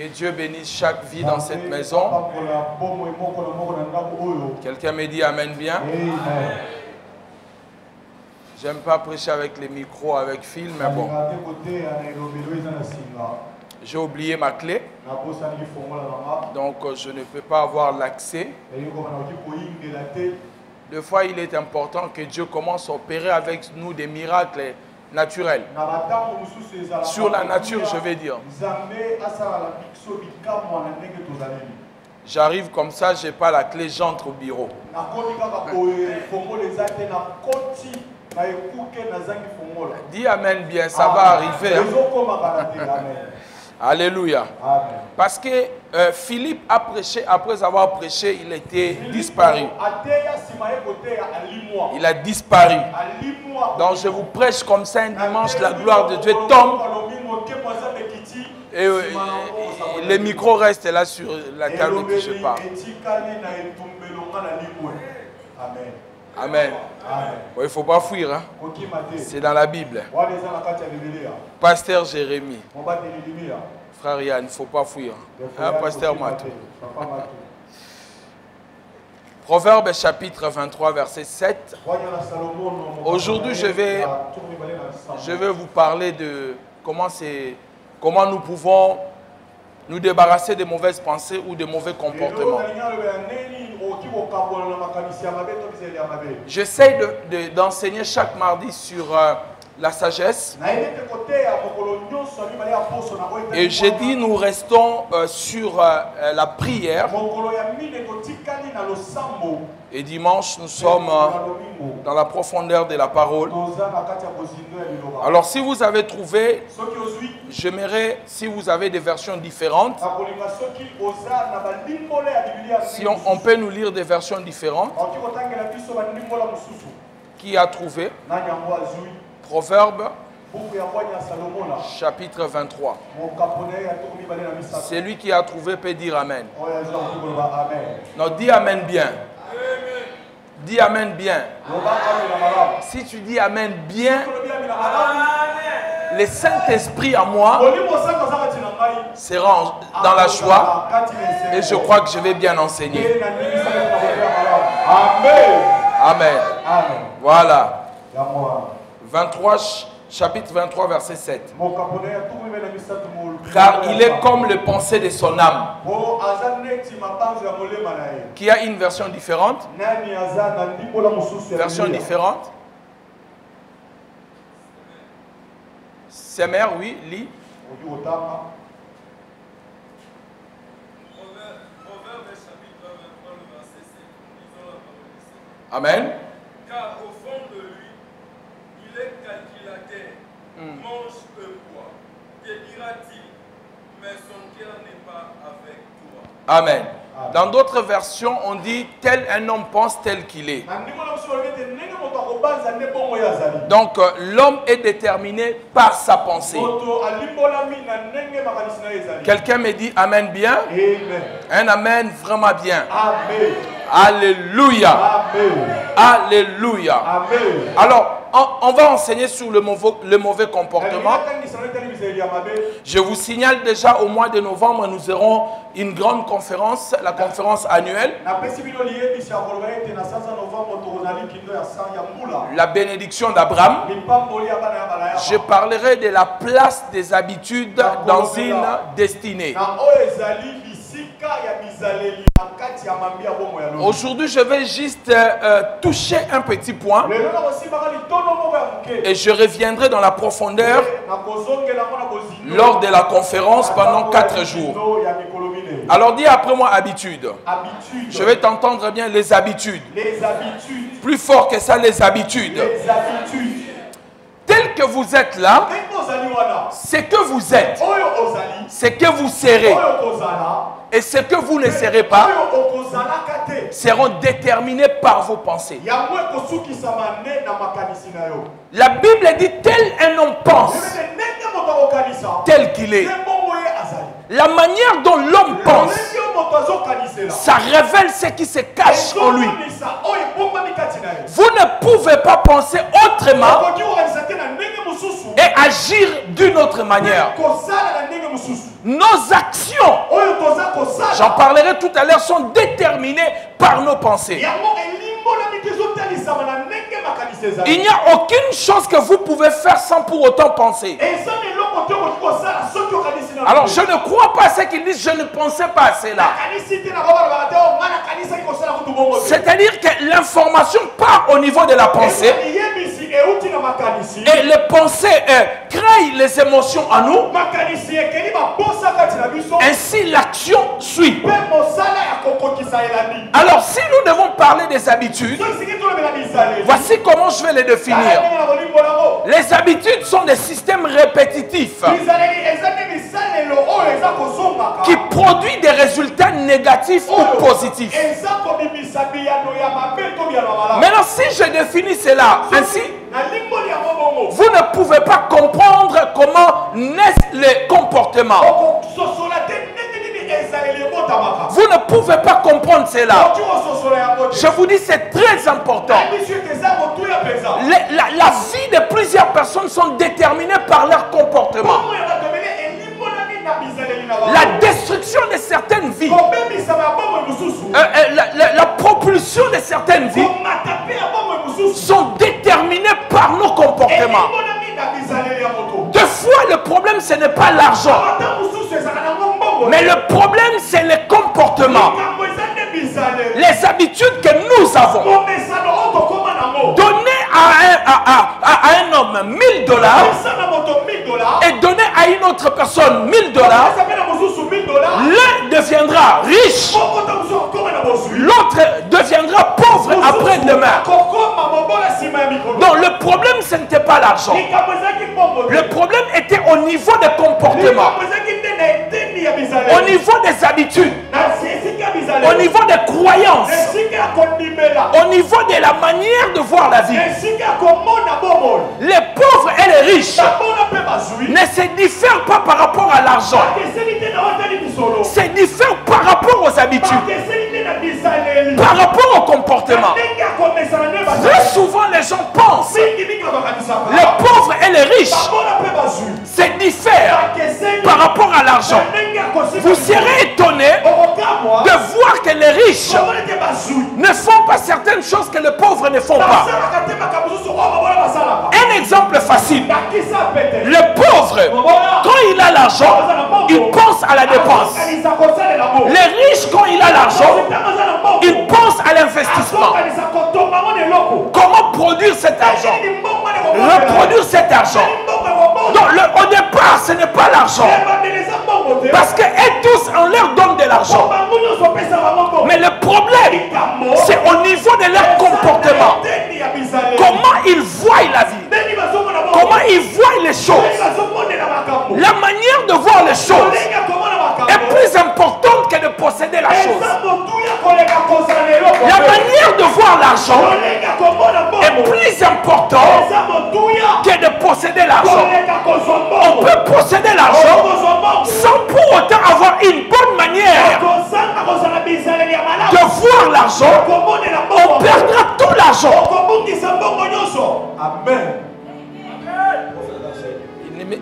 Que Dieu bénisse chaque vie dans cette maison. Quelqu'un me dit Amen bien. J'aime pas prêcher avec les micros, avec fil, mais bon. J'ai oublié ma clé. Donc je ne peux pas avoir l'accès. Des fois, il est important que Dieu commence à opérer avec nous des miracles naturels. Sur la nature, je vais dire. J'arrive comme ça, je n'ai pas la clé, j'entre au bureau. Dis Amen bien, ça va arriver. Hein? Alléluia. Parce que Philippe a prêché, après avoir prêché, il était disparu. Il a disparu. Donc je vous prêche comme ça un dimanche, la gloire de Dieu tombe. Et les micros restent là sur la table de qui je parle. Amen. Bon, il ne faut pas fuir. Hein? C'est dans la Bible. Pasteur Jérémie. Frère Yann, il ne faut pas fuir. Hein, Pasteur Matou. Proverbe chapitre 23, verset 7. Aujourd'hui, je vais vous parler de comment nous pouvons nous débarrasser des mauvaises pensées ou des mauvais comportements. J'essaie d'enseigner chaque mardi sur la sagesse. Et j'ai dit, nous restons sur la prière. Et dimanche, nous sommes dans la profondeur de la parole. Alors, si vous avez trouvé, j'aimerais, si vous avez des versions différentes, si on peut nous lire des versions différentes. Qui a trouvé? Proverbe chapitre 23. Celui qui a trouvé peut dire Amen. Non, dis Amen bien. Dis Amen bien. Si tu dis Amen bien, le Saint-Esprit en moi sera dans la joie et je crois que je vais bien enseigner. Amen. Voilà. 23, chapitre 23, verset 7. Car il est comme le pensée de son âme. Qui a une version différente? Version différente? Semer, oui, lis. Amen. Car au fond de lui, il est calculateur, mange et boit. Te dira-t-il, mais son cœur n'est pas avec toi. Amen. Dans d'autres versions, on dit tel un homme pense tel qu'il est. Donc l'homme est déterminé par sa pensée. Quelqu'un me dit Amen bien? Un Amen vraiment bien. Amen. Alléluia. Amen. Alléluia. Amen. Alors, on va enseigner sur le mauvais comportement. Je vous signale déjà au mois de novembre, nous aurons une grande conférence, la conférence annuelle. La bénédiction d'Abraham. Je parlerai de la place des habitudes dans une destinée. Aujourd'hui, je vais juste toucher un petit point et je reviendrai dans la profondeur lors de la conférence pendant 4 jours. Alors dis après moi habitude. Je vais t'entendre bien les habitudes. Plus fort que ça, les habitudes. Tel que vous êtes là, ce que vous êtes, ce que vous serez et ce que vous ne serez pas seront déterminés par vos pensées. La Bible dit tel un homme pense, tel qu'il est. La manière dont l'homme pense, ça révèle ce qui se cache en lui. Vous ne pouvez pas penser autrement et agir d'une autre manière. Nos actions, j'en parlerai tout à l'heure, sont déterminées par nos pensées. Il n'y a aucune chose que vous pouvez faire sans pour autant penser. Alors je ne crois pas à ce qu'ils disent, je ne pensais pas à cela. C'est-à-dire que l'information part au niveau de la pensée. Et les pensées créent les émotions en nous. Ainsi l'action suit. Alors si nous devons parler des habitudes, voici comment je vais les définir. Les habitudes sont des systèmes répétitifs qui produisent des résultats négatifs ou positifs. Maintenant, si je définis cela ainsi, vous ne pouvez pas comprendre comment naissent les comportements. Vous ne pouvez pas comprendre cela. Je vous dis, c'est très important. La vie de plusieurs personnes sont déterminées par leur comportement. La destruction de certaines vies, la propulsion de certaines vies sont déterminées par nos comportements. Deux fois, le problème, ce n'est pas l'argent. Mais le problème, c'est les comportements. Les habitudes que nous avons. Donner à un homme 1 000 $ et donner à une autre personne 1 000 $, l'un deviendra riche, l'autre deviendra pauvre après-demain. Donc le problème, ce n'était pas l'argent. Le problème était au niveau des comportements, au niveau des habitudes, au niveau des croyances, au niveau de la manière de voir la vie. Les pauvres et les riches ne se diffèrent pas par rapport à l'argent. Se diffèrent par rapport aux habitudes, par rapport au comportement. Très souvent les gens pensent, les pauvres et les riches se diffèrent par rapport à l'argent. Vous serez étonné de voir que les riches ne font pas certaines choses que les pauvres ne font pas. Un exemple facile. Le pauvre, quand il a l'argent, il pense à la dépense. Les riches, quand il a l'argent, il pense à l'investissement. Comment produire cet argent? Reproduire cet argent. Donc au départ, ce n'est pas l'argent. Parce qu'eux tous, on leur donne de l'argent. Mais le problème, c'est au niveau de leur comportement. Comment ils voient la vie. Comment ils voient les choses. La manière de voir les choses est plus importante que de posséder la chose. La manière de voir l'argent est plus importante que de posséder l'argent. On peut posséder l'argent sans pour autant avoir une bonne manière de voir l'argent. On perdra tout l'argent. Amen.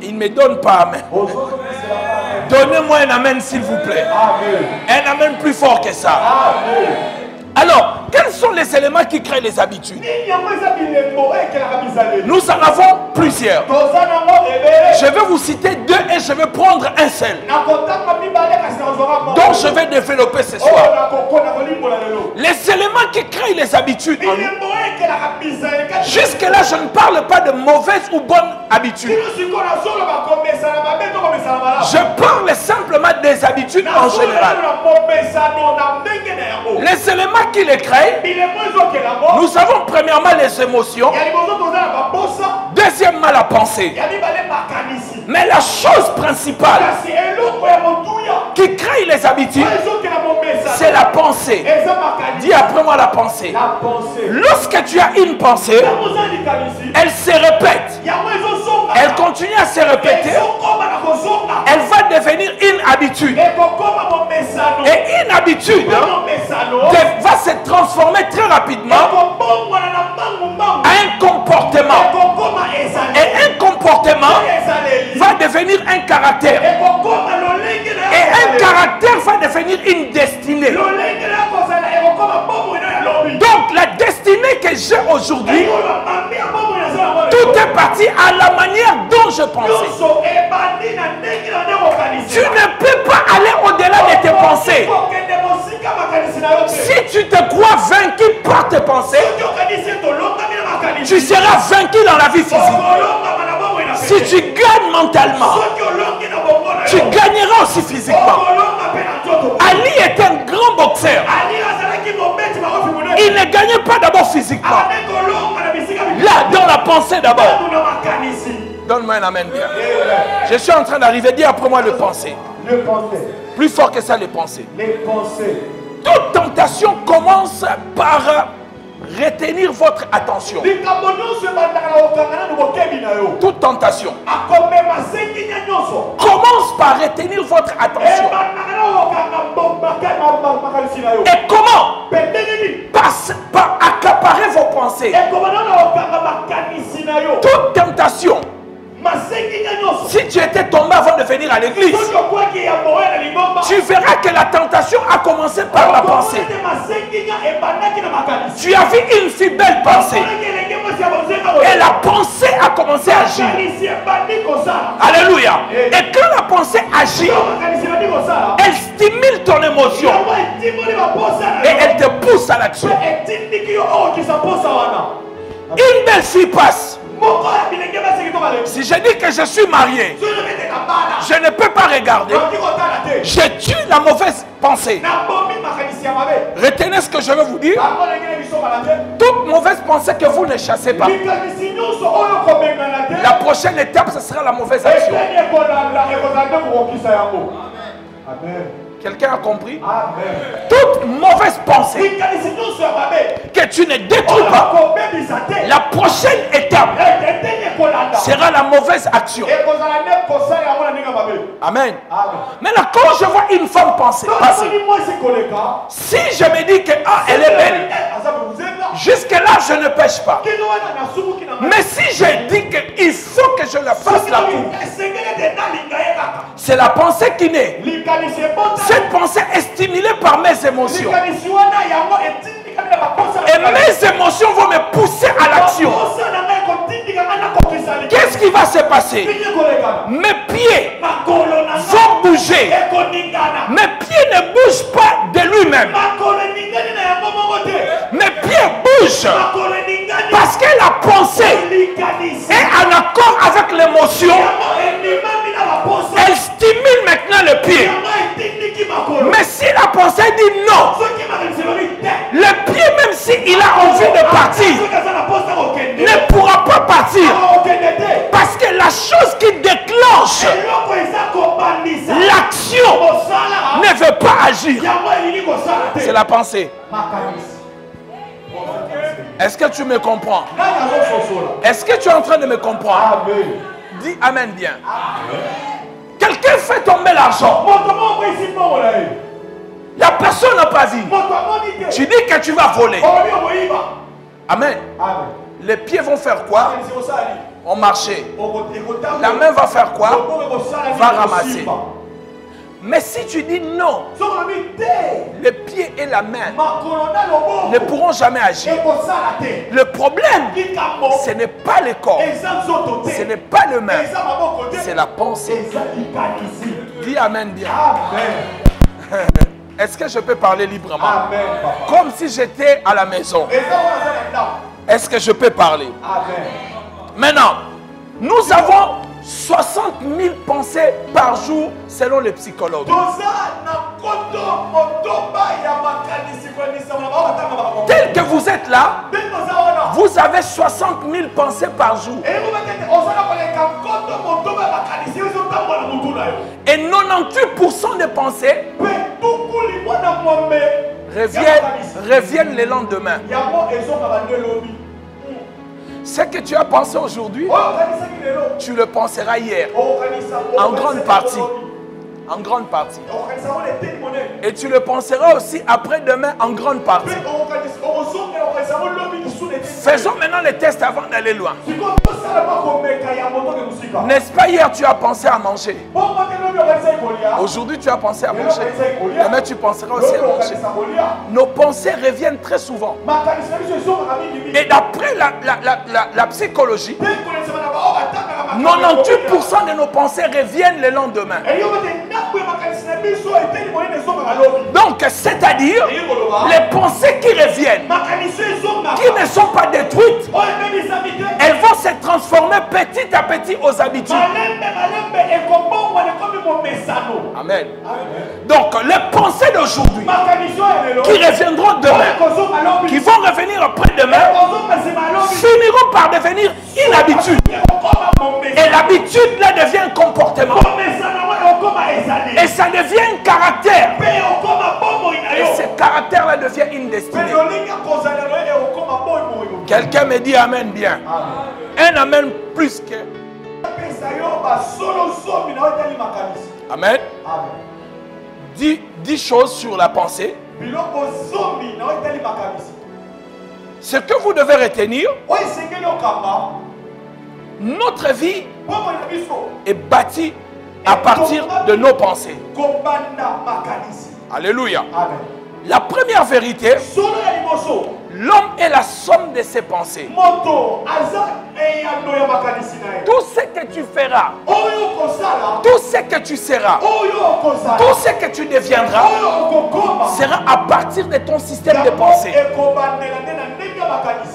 Il ne me donne pas amen. Donnez-moi un amen s'il vous plaît. Un amen plus fort que ça. Alors, quels sont les éléments qui créent les habitudes? Nous en avons plusieurs. Je vais vous citer deux et je vais prendre un seul, dont je vais développer ce soir. Les éléments qui créent les habitudes en nous. Jusque-là, je ne parle pas de mauvaises ou bonnes habitudes. Je parle simplement des habitudes en général. Les éléments qui les créent, nous avons premièrement les émotions, deuxièmement la pensée. Mais la chose principale qui crée les habitudes, c'est la pensée. Dis après moi la pensée. Lorsque tu as une pensée, elle se répète. Elle continue à se répéter. Elle va devenir une habitude. Et une habitude va se transformer très rapidement à un comportement. Et un comportement devenir un caractère. Et un caractère va devenir une destinée. Donc la destinée que j'ai aujourd'hui, tout est parti à la manière dont je pensais. Tu ne peux pas aller au-delà de tes pensées. Si tu te crois vaincu par tes pensées, tu seras vaincu dans la vie physique. Si tu gagnes mentalement, tu gagneras aussi physiquement. Ali est un grand boxeur. Il ne gagnait pas d'abord physiquement. Là, dans la pensée d'abord. Donne-moi un amen bien. Je suis en train d'arriver. Dis après moi le penser. Plus fort que ça, les pensées. Toute tentation commence par retenir votre attention. Toute tentation commence par retenir votre attention. Et comment? Par accaparer vos pensées. Toute tentation. Si tu étais tombé avant de venir à l'église, tu verras que la tentation a commencé par la pensée. Tu as vu une si belle pensée. Et la pensée a commencé à agir. Alléluia. Et quand la pensée agit, elle stimule ton émotion. Et elle te pousse à l'action. Une belle fille passe. Si je dis que je suis marié, je ne peux pas regarder. Je tue la mauvaise pensée. Retenez ce que je veux vous dire. Toute mauvaise pensée que vous ne chassez pas, la prochaine étape, ce sera la mauvaise action. Amen. Quelqu'un a compris? Amen. Toute mauvaise pensée que tu ne détruis pas, la prochaine étape sera la mauvaise action. Amen. Maintenant, quand je vois une femme passer, si je me dis que elle est belle, jusque-là je ne pêche pas. Mais si je dis qu'il faut que je la fasse la cour, c'est la pensée qui naît. Cette pensée est stimulée par mes émotions. Et mes émotions vont me pousser à l'action. Qu'est-ce qui va se passer? Mes pieds vont bouger. Mes pieds ne bougent pas de lui-même. Mes pieds bougent parce que la pensée est en accord avec l'émotion. Elle stimule maintenant le pied. Mais si la pensée dit non, le pied, même s'il a envie de partir, ne pourra pas partir. Parce que la chose qui déclenche l'action ne veut pas agir. C'est la pensée. Est-ce que tu me comprends? Est-ce que tu es en train de me comprendre? Dis Amen bien. Quelqu'un fait tomber l'argent. La personne n'a pas vu. Tu dis que tu vas voler. Amen. Les pieds vont faire quoi? On marcher. La main va faire quoi? Va ramasser. Mais si tu dis non, les pieds et la main ne pourront jamais agir. Le problème, ce n'est pas le corps, ce n'est pas le main, c'est la pensée. Dis Amen bien. Est-ce que je peux parler librement? Comme si j'étais à la maison. Est-ce que je peux parler? Maintenant, nous avons 60 000 pensées par jour selon les psychologues. Tel que vous êtes là, vous avez 60 000 pensées par jour. Et 98% des pensées reviennent le lendemain. Ce que tu as pensé aujourd'hui, tu le penseras hier. En grande partie. En grande partie. Et tu le penseras aussi après-demain en grande partie. Faisons maintenant les tests avant d'aller loin. N'est-ce pas, hier tu as pensé à manger? Aujourd'hui tu as pensé à manger. Demain tu penseras aussi à manger. Nos pensées reviennent très souvent. Et d'après la psychologie, 98% de nos pensées reviennent le lendemain. Donc, c'est-à-dire, les pensées qui reviennent, qui ne sont pas détruites, elles vont se transformer petit à petit aux habitudes. Amen. Donc, les pensées d'aujourd'hui, qui reviendront demain, qui vont revenir après-demain, finiront par devenir une habitude. Et l'habitude là devient un comportement. Et ça devient un caractère. Et ce caractère là devient une destinée. Quelqu'un me dit amen bien. Un amen plus que. Amen. 10 choses sur la pensée. Ce que vous devez retenir, notre vie est bâtie à partir de nos pensées. Alléluia. La première vérité, l'homme est la somme de ses pensées. Tout ce que tu feras, tout ce que tu seras, tout ce que tu deviendras sera à partir de ton système de pensée.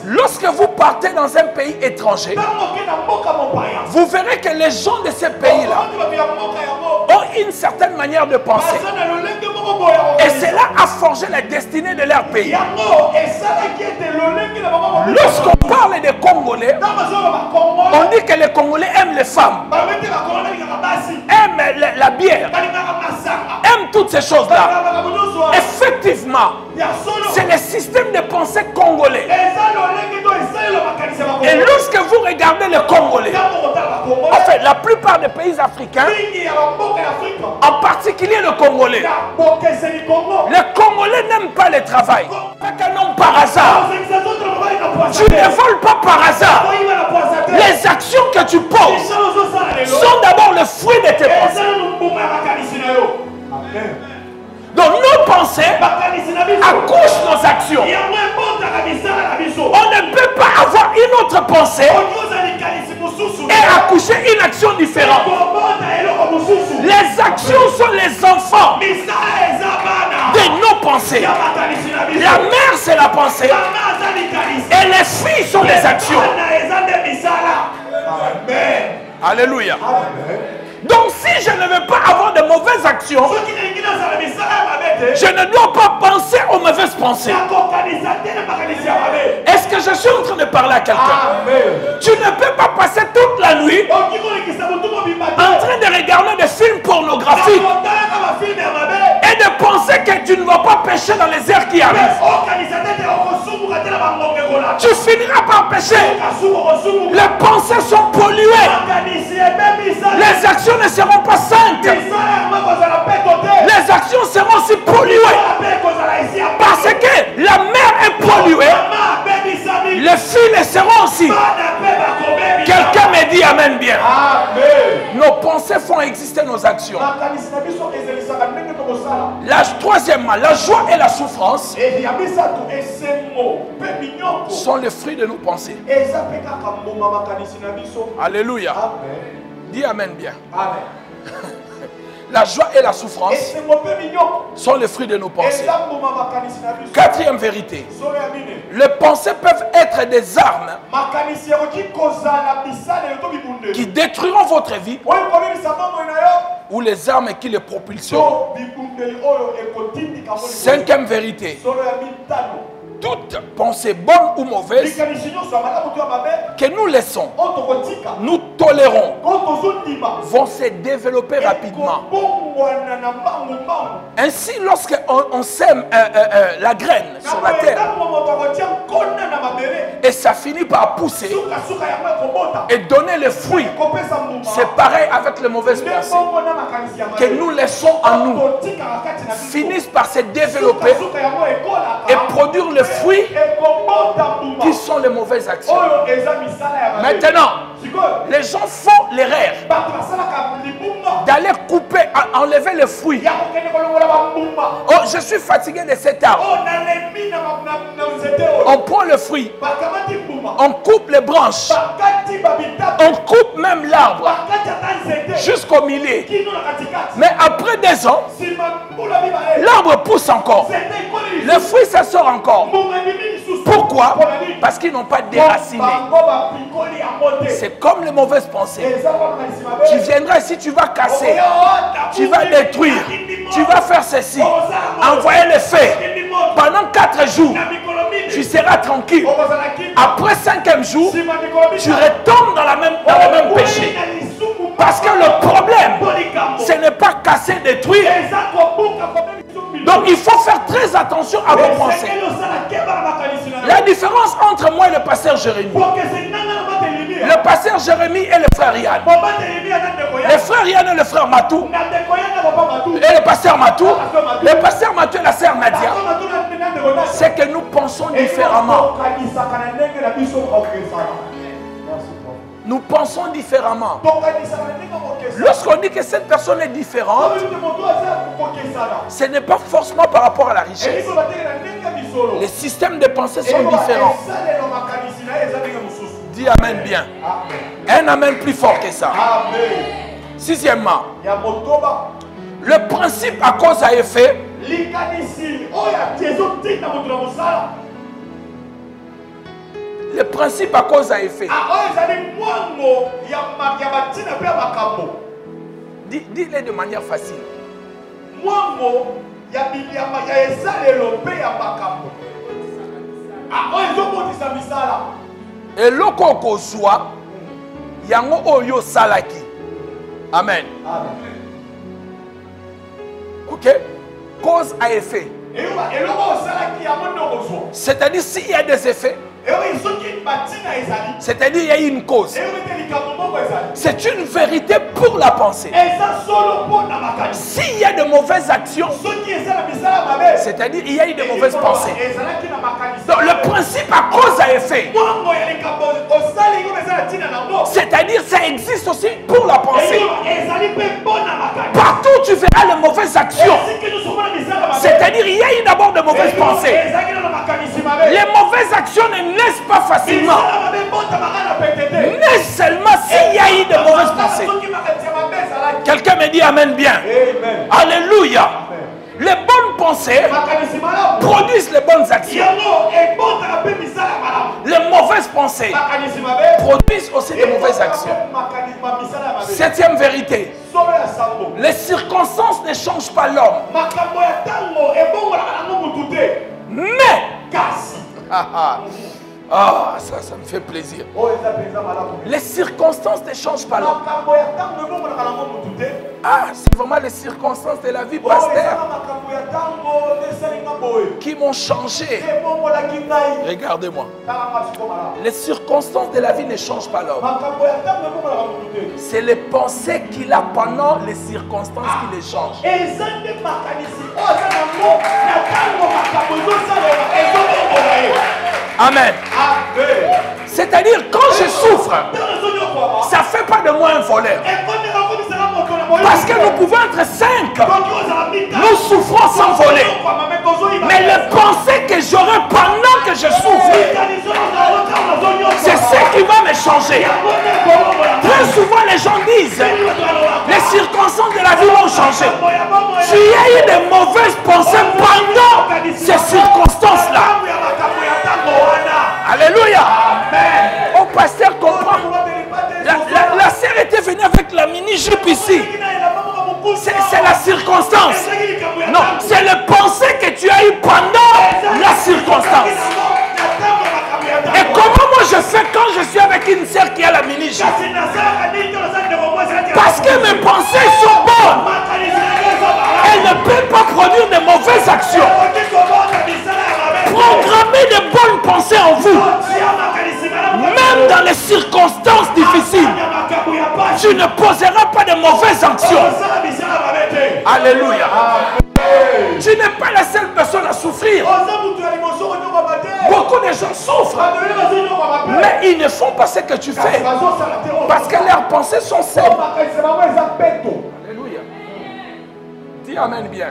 Lorsque vous partez dans un pays étranger, vous verrez que les gens de ce pays-là ont une certaine manière de penser. Et cela a forgé la destinée de leur pays. Lorsqu'on parle des Congolais, on dit que les Congolais aiment les femmes, aiment la bière, aiment toutes ces choses-là. Effectivement, c'est le système de pensée congolais. Et lorsque vous regardez les Congolais, en fait, la plupart des pays africains, en particulier le Congolais, les Congolais n'aiment pas le travail. Pas qu'un homme par hasard. Tu ne voles pas par hasard. Les actions que tu poses sont d'abord le fruit de tes pensées. Donc nos pensées accouchent nos actions. On ne peut pas avoir une autre pensée et accoucher une action différente. Les actions sont les enfants de nos pensées. La mère c'est la pensée et les filles sont les actions. Alléluia. Donc si je ne veux pas avoir de mauvaises actions, je ne dois pas penser aux mauvaises pensées. Est-ce que je suis en train de parler à quelqu'un? Tu ne peux pas passer toute la nuit en train de regarder des films pornographiques et de penser que tu ne vas pas pécher dans les heures qui arrivent. Tu finiras par pécher. Les pensées sont polluées. Les actions ne seront pas saintes. Les actions seront aussi polluées. Parce que la mer est polluée. Les filles le seront aussi. Quelqu'un me dit amen bien. Nos pensées font exister nos actions. Troisièmement, la joie et la souffrance sont les fruits de nos pensées. Alléluia. Dis amen bien. La joie et la souffrance sont les fruits de nos pensées. Quatrième vérité. Les pensées peuvent être des armes qui détruiront votre vie ou les armes qui les propulseront. Cinquième vérité. Toute pensée bonne ou mauvaise que nous laissons, nous tolérons, vont se développer rapidement. Ainsi, lorsqu'on sème la graine sur la terre et ça finit par pousser et donner les fruits, c'est pareil avec les mauvaises pensées que nous laissons en nous, finissent par se développer et produire les fruits qui sont les mauvaises actions. Maintenant, les gens font l'erreur d'aller couper, enlever les fruits. Oh, je suis fatigué de cet arbre. On prend le fruit, on coupe les branches, on coupe même l'arbre jusqu'au milieu. Mais après 2 ans, l'arbre pousse encore. Le fruit, ça sort encore. Pourquoi? Parce qu'ils n'ont pas déraciné. C'est comme les mauvaises pensées. Tu viendras ici, tu vas casser, tu vas détruire, tu vas faire ceci, envoyer les faits. Pendant 4 jours, tu seras tranquille. Après 5e jour, tu retombes dans le même péché. Parce que le problème, ce n'est pas casser, détruire. Donc il faut faire très attention à vos pensées. La différence entre moi et le pasteur Jérémie. Le pasteur Jérémie et le frère Yann. Le frère Yann et le frère Matou. Et le pasteur Matou. Le pasteur Matou et la sœur Nadia. C'est que nous pensons différemment. Nous pensons différemment. Lorsqu'on dit que cette personne est différente, ce n'est pas forcément par rapport à la richesse. Les systèmes de pensée sont différents. Dis amen bien. Un amen plus fort que ça. 6e, le principe à cause à effet. Le principe à cause à effet. Dis-le de manière facile. Et loko kozwa yango oyo salaki. Amen. Ok? Cause à effet. C'est-à-dire s'il y a des effets, c'est-à-dire il y a une cause. C'est une vérité pour la pensée. S'il y a de mauvaises actions, c'est-à-dire il y a eu de mauvaises pensées. Donc le principe à cause à effet, c'est-à-dire ça existe aussi pour la pensée. Partout tu verras les mauvaises actions, c'est-à-dire il y a eu d'abord de mauvaises pensées. Les mauvaises actions ne naissent pas facilement, mais seulement s'il y a eu de mauvaises pensées. Quelqu'un me dit amen bien. Amen. Alléluia. Amen. Les bonnes pensées produisent les bonnes actions. Les mauvaises pensées produisent aussi de mauvaises actions. 7e vérité. Les circonstances ne changent pas l'homme. Mais ça me fait plaisir. Les circonstances ne changent pas l'homme. C'est vraiment les circonstances de la vie, pasteur, qui m'ont changé. Regardez-moi. Les circonstances de la vie ne changent pas l'homme. C'est les pensées qu'il a pendant les circonstances qui les changent. Amen. C'est-à-dire, quand je souffre, ça ne fait pas de moi un voleur. Parce que nous pouvons être 5. Nous souffrons sans voler. Mais les pensées que j'aurai pendant que je souffre, c'est ce qui va me changer. Très souvent, les gens disent, les circonstances de la vie vont changer. Tu as eu de mauvaises pensées pendant ces circonstances-là. Alléluia. Amen. Au pasteur comprend. La sœur était venue avec la mini-jupe ici. C'est la circonstance. Non, c'est le pensée que tu as eu pendant la circonstance. Et comment moi je fais quand je suis avec une sœur qui a la mini-jupe? Parce que mes pensées sont bonnes. Elle ne peut pas produire de mauvaises actions. Programmez de bonnes pensées en vous. Même dans les circonstances difficiles, tu ne poseras pas de mauvaises actions. Alléluia. Tu n'es pas la seule personne à souffrir. Beaucoup de gens souffrent. Mais ils ne font pas ce que tu fais. Parce que leurs pensées sont saines. Alléluia. Dis amen bien.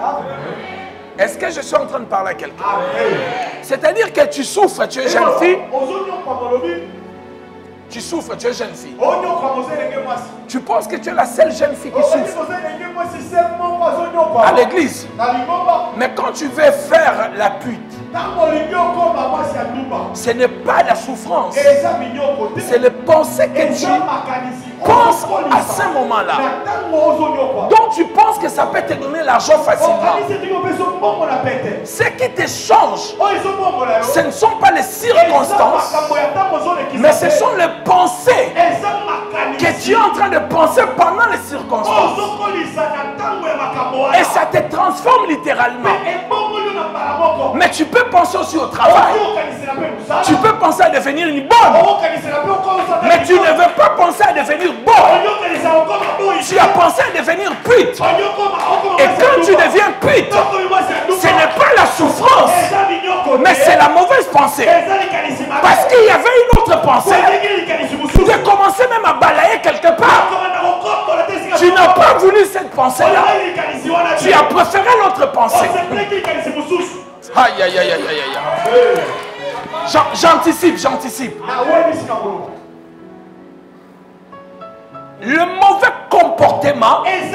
Est-ce que je suis en train de parler à quelqu'un? C'est-à-dire que tu souffres, tu es jeune fille. Tu souffres, tu es jeune fille. Tu penses que tu es la seule jeune fille qui souffre à l'église. Mais quand tu veux faire la pute, ce n'est pas la souffrance. C'est le pensée que tu penses à ce moment-là. Donc tu penses que ça peut te donner l'argent facilement. Ce qui te change, ce ne sont pas les circonstances, mais ce sont les pensées que tu es en train de penser pendant les circonstances. Et ça te transforme littéralement. Mais tu peux penser aussi au travail. Tu peux penser à devenir une bonne. Mais tu ne veux pas penser à devenir bonne. Tu as pensé à devenir pute. Et quand tu deviens pute, ce n'est pas la souffrance, mais c'est la mauvaise pensée. Parce qu'il y avait une autre pensée. Tu as commencé même à balayer quelque part. Tu n'as pas voulu cette pensée-là. Tu as préféré l'autre pensée. Aïe, aïe, aïe, aïe, aïe, aïe. J'anticipe, j'anticipe. Le mauvais comportement, aïe,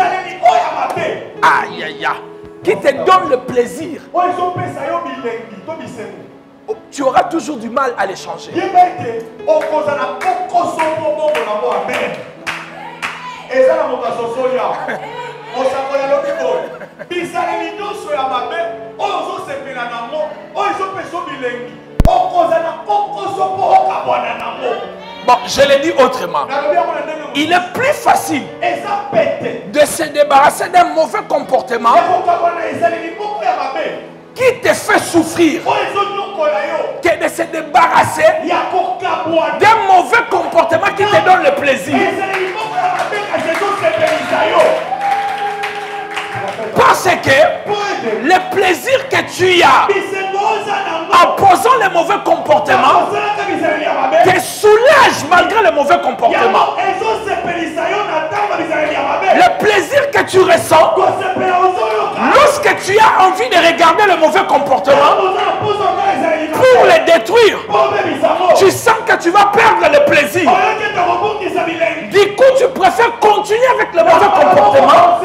aïe, aïe, qui te donne le plaisir, tu auras toujours du mal à les changer. Bon, je l'ai dit autrement. Il est plus facile de se débarrasser d'un mauvais comportement qui te fait souffrir que de se débarrasser d'un mauvais comportement qui te donne le plaisir. Parce que le plaisir que tu as en posant le mauvais comportement te soulage malgré le mauvais comportement. Le plaisir que tu ressens lorsque tu as envie de regarder le mauvais comportement pour le détruire, tu sens que tu vas perdre le plaisir. Du coup, tu préfères continuer avec le mauvais comportement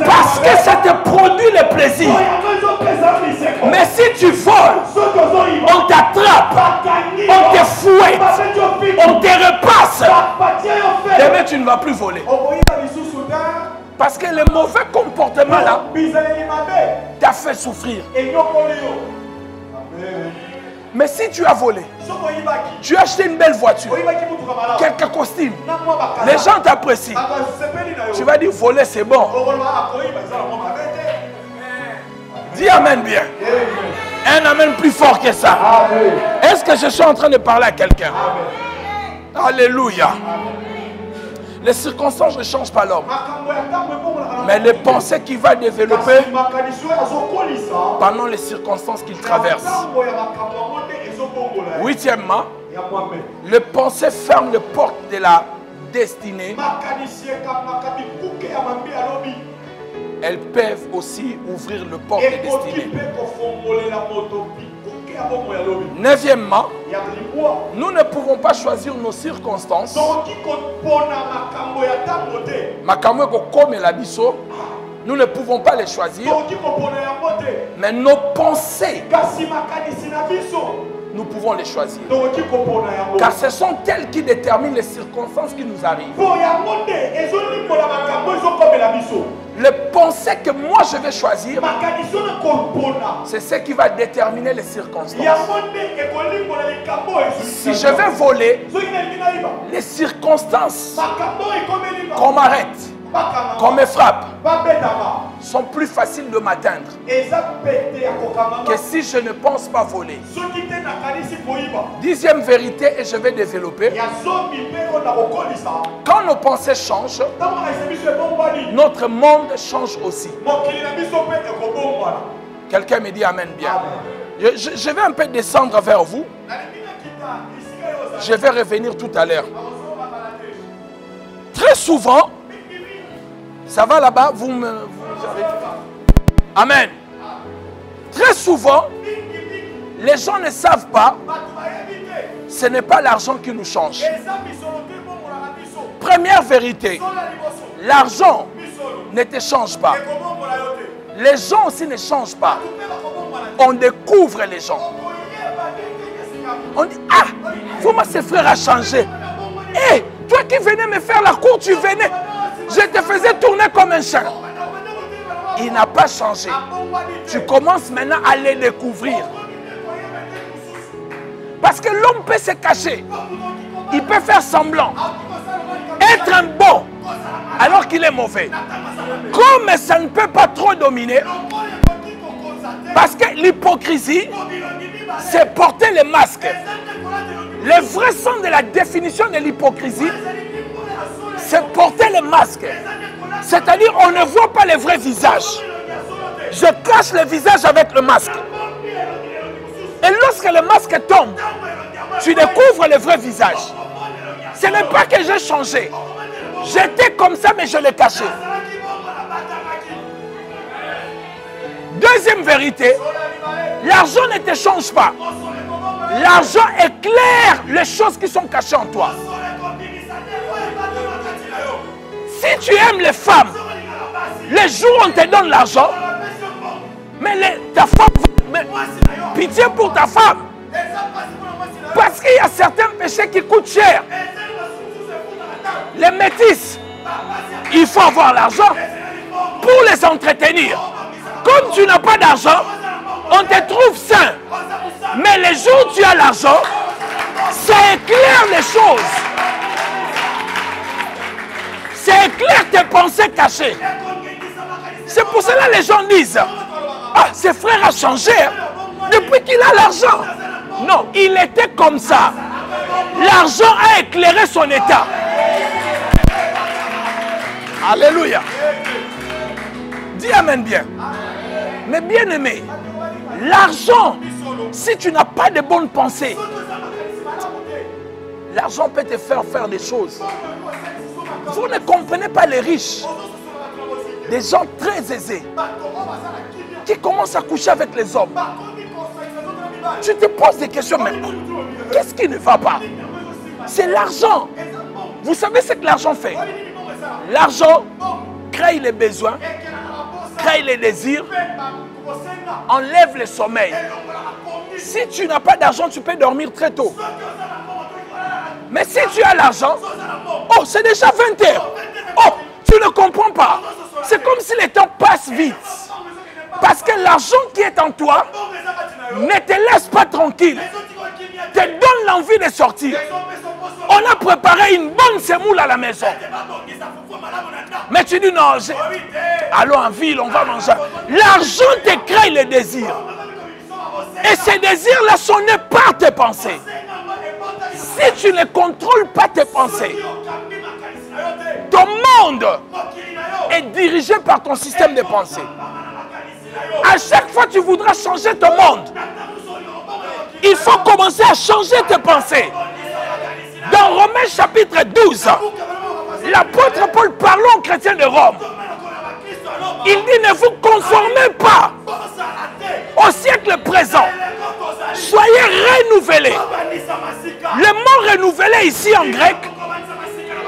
parce que ça te produit le plaisir. Mais si tu voles, on t'attrape, on te fouette, on te repasse. Demain, tu ne vas plus voler. Parce que le mauvais comportement là t'a fait souffrir. Mais si tu as volé, tu as acheté une belle voiture, quelques costumes, les gens t'apprécient. Tu vas dire voler c'est bon. Dis amen bien. Un amen plus fort que ça. Est-ce que je suis en train de parler à quelqu'un? Alléluia. Les circonstances ne changent pas l'homme. Mais les pensées qu'il va développer pendant les circonstances qu'il traverse. Huitièmement, les pensées ferment les portes de la destinée. Elles peuvent aussi ouvrir le porte des destinées. Neuvièmement, nous ne pouvons pas choisir nos circonstances. Nous ne pouvons pas les choisir. Mais nos pensées, nous pouvons les choisir. Car ce sont elles qui déterminent les circonstances qui nous arrivent. Les pensées que moi je vais choisir, c'est ce qui va déterminer les circonstances. Si je vais voler, les circonstances qu'on m'arrête, qu'on me frappe, sont plus faciles de m'atteindre que si je ne pense pas voler. Dixième vérité, et je vais développer. Quand nos pensées changent, notre monde change aussi. Quelqu'un me dit amen bien. Je vais un peu descendre vers vous. Je vais revenir tout à l'heure. Très souvent, ça va là-bas, vous avez... Amen. Très souvent, les gens ne savent pas, ce n'est pas l'argent qui nous change. Première vérité, l'argent ne te change pas. Les gens aussi ne changent pas. On découvre les gens. On dit, ah, comment ce frère a changé? Hé, toi qui venais me faire la cour, tu venais. Je te faisais tourner comme un chien. Il n'a pas changé. Tu commences maintenant à les découvrir. Parce que l'homme peut se cacher. Il peut faire semblant. Être un bon alors qu'il est mauvais. Comme ça ne peut pas trop dominer. Parce que l'hypocrisie, c'est porter le masque. Le vrai sens de la définition de l'hypocrisie, c'est porter le masque. C'est-à-dire, on ne voit pas le vrai visage. Je cache le visage avec le masque. Et lorsque le masque tombe, tu découvres le vrai visage. Ce n'est pas que j'ai changé. J'étais comme ça, mais je l'ai caché. Deuxième vérité, l'argent ne te change pas. L'argent éclaire les choses qui sont cachées en toi. Si tu aimes les femmes, les jours où on te donne l'argent, mais ta femme, mais, pitié pour ta femme. Parce qu'il y a certains péchés qui coûtent cher. Les métis, il faut avoir l'argent pour les entretenir. Comme tu n'as pas d'argent, on te trouve sain. Mais les jours où tu as l'argent, ça éclaire les choses. Ça éclaire tes pensées cachées. C'est pour cela que les gens disent, ah, ce frère a changé depuis qu'il a l'argent. Non, il était comme ça. L'argent a éclairé son état. Alléluia. Dis amen bien. Mais bien aimé, l'argent, si tu n'as pas de bonnes pensées, l'argent peut te faire faire des choses. Vous ne comprenez pas les riches. Des gens très aisés qui commencent à coucher avec les hommes. Tu te poses des questions, mais qu'est-ce qui ne va pas? C'est l'argent. Vous savez ce que l'argent fait? L'argent crée les besoins, crée les désirs, enlève le sommeil. Si tu n'as pas d'argent, tu peux dormir très tôt. Mais si tu as l'argent, oh, c'est déjà 20 heures. Oh, tu ne comprends pas. C'est comme si le temps passe vite. Parce que l'argent qui est en toi ne te laisse pas tranquille. Te donne l'envie de sortir. On a préparé une bonne semoule à la maison. Mais tu dis non, allons en ville, on va manger. L'argent te crée les désirs. Et ces désirs-là sont nés par tes pensées. Si tu ne contrôles pas tes pensées, ton monde est dirigé par ton système de pensée. À chaque fois que tu voudras changer ton monde, il faut commencer à changer tes pensées. Dans Romains chapitre 12, l'apôtre Paul parlant aux chrétiens de Rome, il dit ne vous conformez pas au siècle présent. Soyez renouvelés. Le mot renouvelé ici en grec,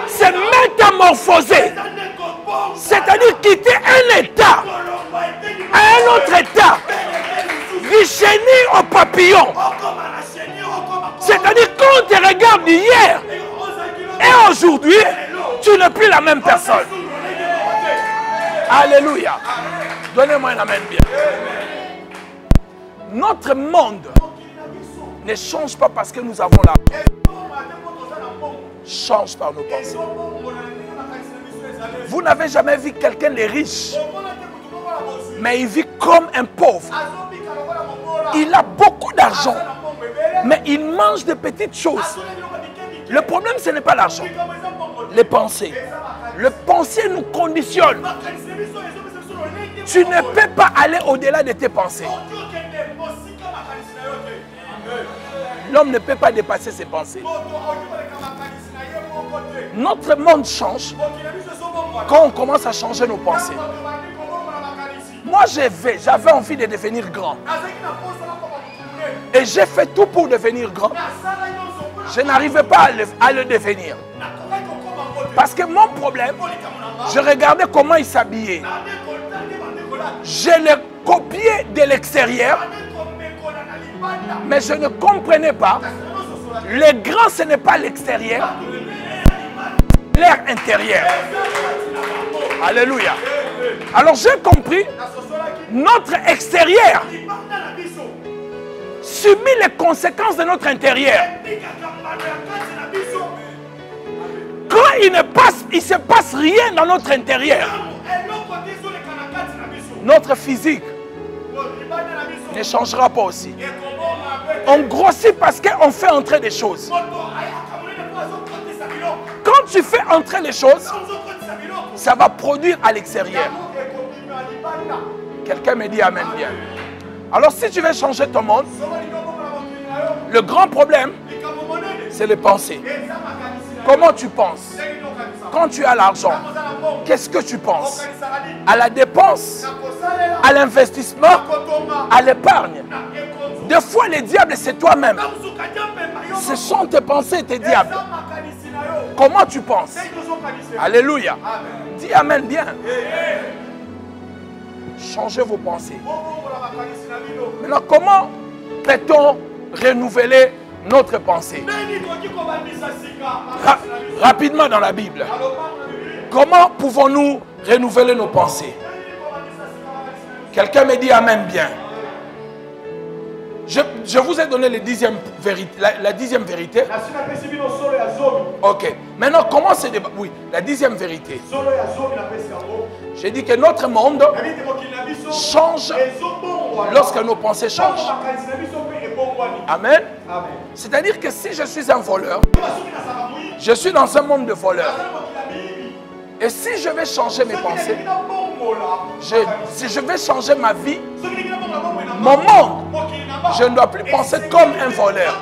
c'est métamorphoser. C'est-à-dire quitter un état à un autre état. Du chenille au papillon. C'est-à-dire quand on te regarde hier et aujourd'hui, tu n'es plus la même personne. Alléluia. Donnez-moi un amen bien. Notre monde ne change pas parce que nous avons l'argent. Change par nos pensées. Vous n'avez jamais vu quelqu'un de riche, mais il vit comme un pauvre. Il a beaucoup d'argent, mais il mange de petites choses. Le problème, ce n'est pas l'argent. Les pensées. Le pensée nous conditionne. Tu ne peux pas aller au-delà de tes pensées. L'homme ne peut pas dépasser ses pensées. Notre monde change quand on commence à changer nos pensées. Moi, j'avais envie de devenir grand. Et j'ai fait tout pour devenir grand. Je n'arrivais pas à le devenir. Parce que mon problème, je regardais comment il s'habillait. Je le copiais de l'extérieur. Mais je ne comprenais pas. Le grand, ce n'est pas l'extérieur. L'air intérieur. Alléluia. Alors j'ai compris, notre extérieur subit les conséquences de notre intérieur. Quand il ne se passe rien dans notre intérieur, notre physique ne changera pas aussi. On grossit parce qu'on fait entrer des choses. Quand tu fais entrer les choses, ça va produire à l'extérieur. Quelqu'un me dit amen bien. Alors si tu veux changer ton monde, le grand problème, c'est les pensées. Comment tu penses? Quand tu as l'argent, qu'est-ce que tu penses? À la dépense, à l'investissement, à l'épargne. Des fois, le diable, c'est toi-même. Ce sont tes pensées et tes diables. Comment tu penses? Alléluia. Dis amen bien. Changez vos pensées. Maintenant, comment peut-on renouveler notre pensée? Rapidement dans la Bible. Comment pouvons-nous renouveler nos pensées? Quelqu'un me dit amen bien. Je vous ai donné la dixième vérité. Ok. Maintenant, comment c'est débat? Oui, la dixième vérité. J'ai dit que notre monde change lorsque nos pensées changent. Amen. C'est-à-dire que si je suis un voleur, je suis dans un monde de voleurs. Et si je vais changer mes pensées, si je vais changer ma vie, mon monde, je ne dois plus penser comme un voleur.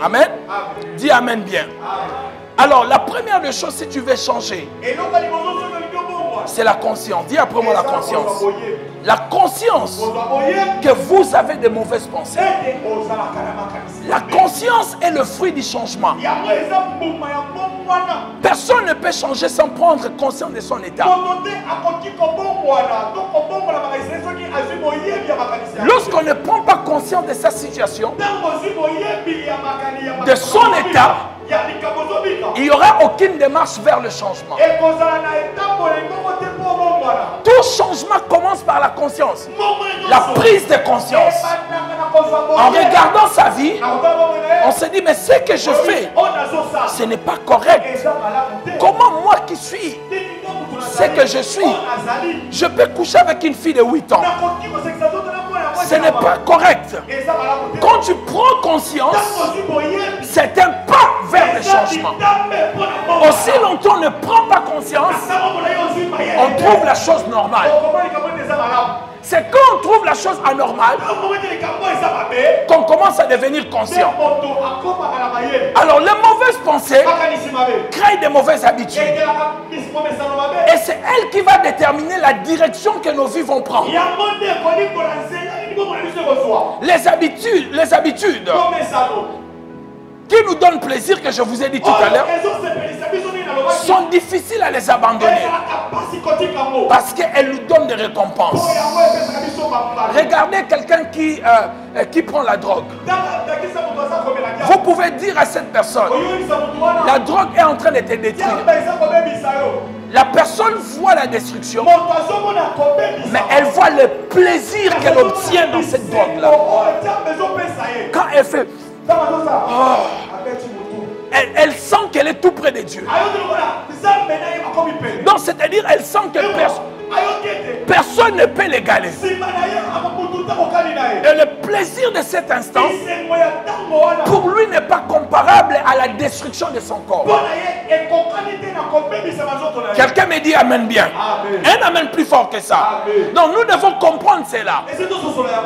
Amen. Dis amen bien. Alors, la première des choses, si tu veux changer, c'est la conscience. Dis après moi la conscience. La conscience que vous avez de mauvaises pensées. La conscience est le fruit du changement. Personne ne peut changer sans prendre conscience de son état. Lorsqu'on ne prend pas conscience de sa situation, de son état, il n'y aura aucune démarche vers le changement. Tout changement commence par la conscience. La prise de conscience. En regardant sa vie, on se dit, mais ce que je fais, ce n'est pas correct. Comment moi qui suis ce que je suis, je peux coucher avec une fille de 8 ans? Ce n'est pas correct. Quand tu prends conscience, c'est un pas vers le changement. Aussi longtemps on ne prend pas conscience, on trouve la chose normale. C'est quand on trouve la chose anormale qu'on commence à devenir conscient. Alors les mauvaises pensées créent des mauvaises habitudes. Et c'est elle qui va déterminer la direction que nos vies vont prendre. Les habitudes qui nous donnent plaisir, que je vous ai dit tout à l'heure, sont difficiles à les abandonner parce qu'elles nous donnent des récompenses. Regardez quelqu'un qui prend la drogue. Vous pouvez dire à cette personne, la drogue est en train de te détruire. La personne voit la destruction, mais elle voit le plaisir qu'elle obtient dans cette drogue-là. Quand elle fait... Oh, elle sent qu'elle est tout près de Dieu. Donc, c'est-à-dire, elle sent que personne ne peut l'égaler. Et plaisir de cet instant, pour lui, n'est pas comparable à la destruction de son corps. Quelqu'un me dit amen bien. Un amen plus fort que ça. Donc nous devons comprendre cela.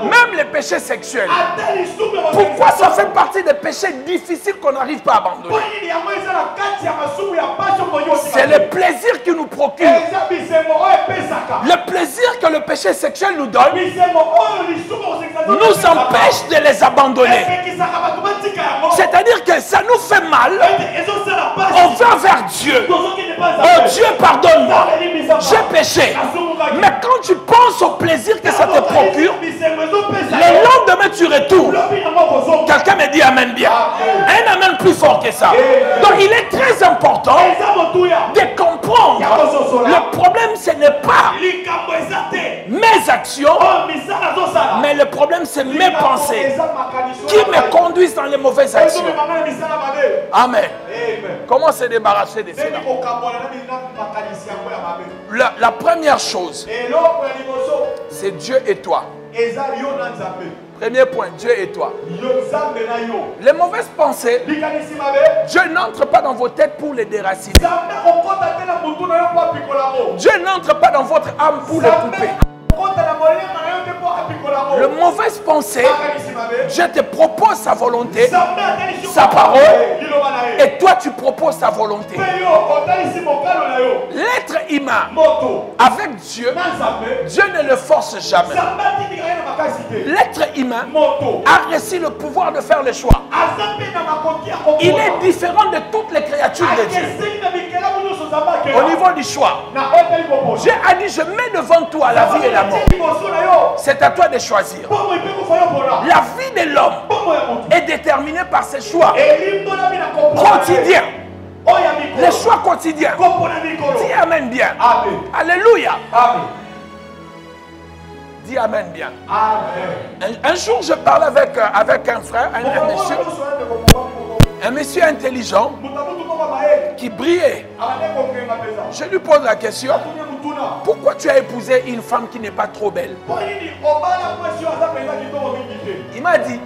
Même les péchés sexuels. Pourquoi ça fait partie des péchés difficiles qu'on n'arrive pas à abandonner? C'est le plaisir qui nous procure. Le plaisir que le péché sexuel nous donne nous empêche de les abandonner. C'est-à-dire que ça nous fait mal. On va vers Dieu. Oh Dieu, pardonne-moi. J'ai péché. Mais quand tu penses au plaisir que ça te procure, le lendemain tu retournes. Quelqu'un me dit amen bien. Un amen plus fort que ça. Donc il est très important de comprendre. Le problème ce n'est pas mes actions, mais le problème c'est mes pensées qui me conduisent dans les mauvaises actions. Amen. Comment se débarrasser de cela? La première chose, c'est Dieu et toi. Premier point, Dieu et toi. Les mauvaises pensées, Dieu n'entre pas dans vos têtes pour les déraciner. Dieu n'entre pas dans votre âme pour les couper. Le mauvaise pensée, Dieu te propose sa volonté, sa parole, et toi tu proposes sa volonté. L'être humain avec Dieu, Dieu ne le force jamais. L'être humain a reçu le pouvoir de faire le choix. Il est différent de toutes les créatures de Dieu. Au niveau du choix, Dieu a dit, je mets devant toi la vie et la mort. C'est à toi de choisir. La vie de l'homme est déterminée par ses choix quotidiens. Les choix quotidiens. Dis amen bien. Alléluia. Dis amen bien. Un jour, je parlais avec un frère, un monsieur intelligent qui brillait. Je lui pose la question, pourquoi tu as épousé une femme qui n'est pas trop belle? Il m'a dit,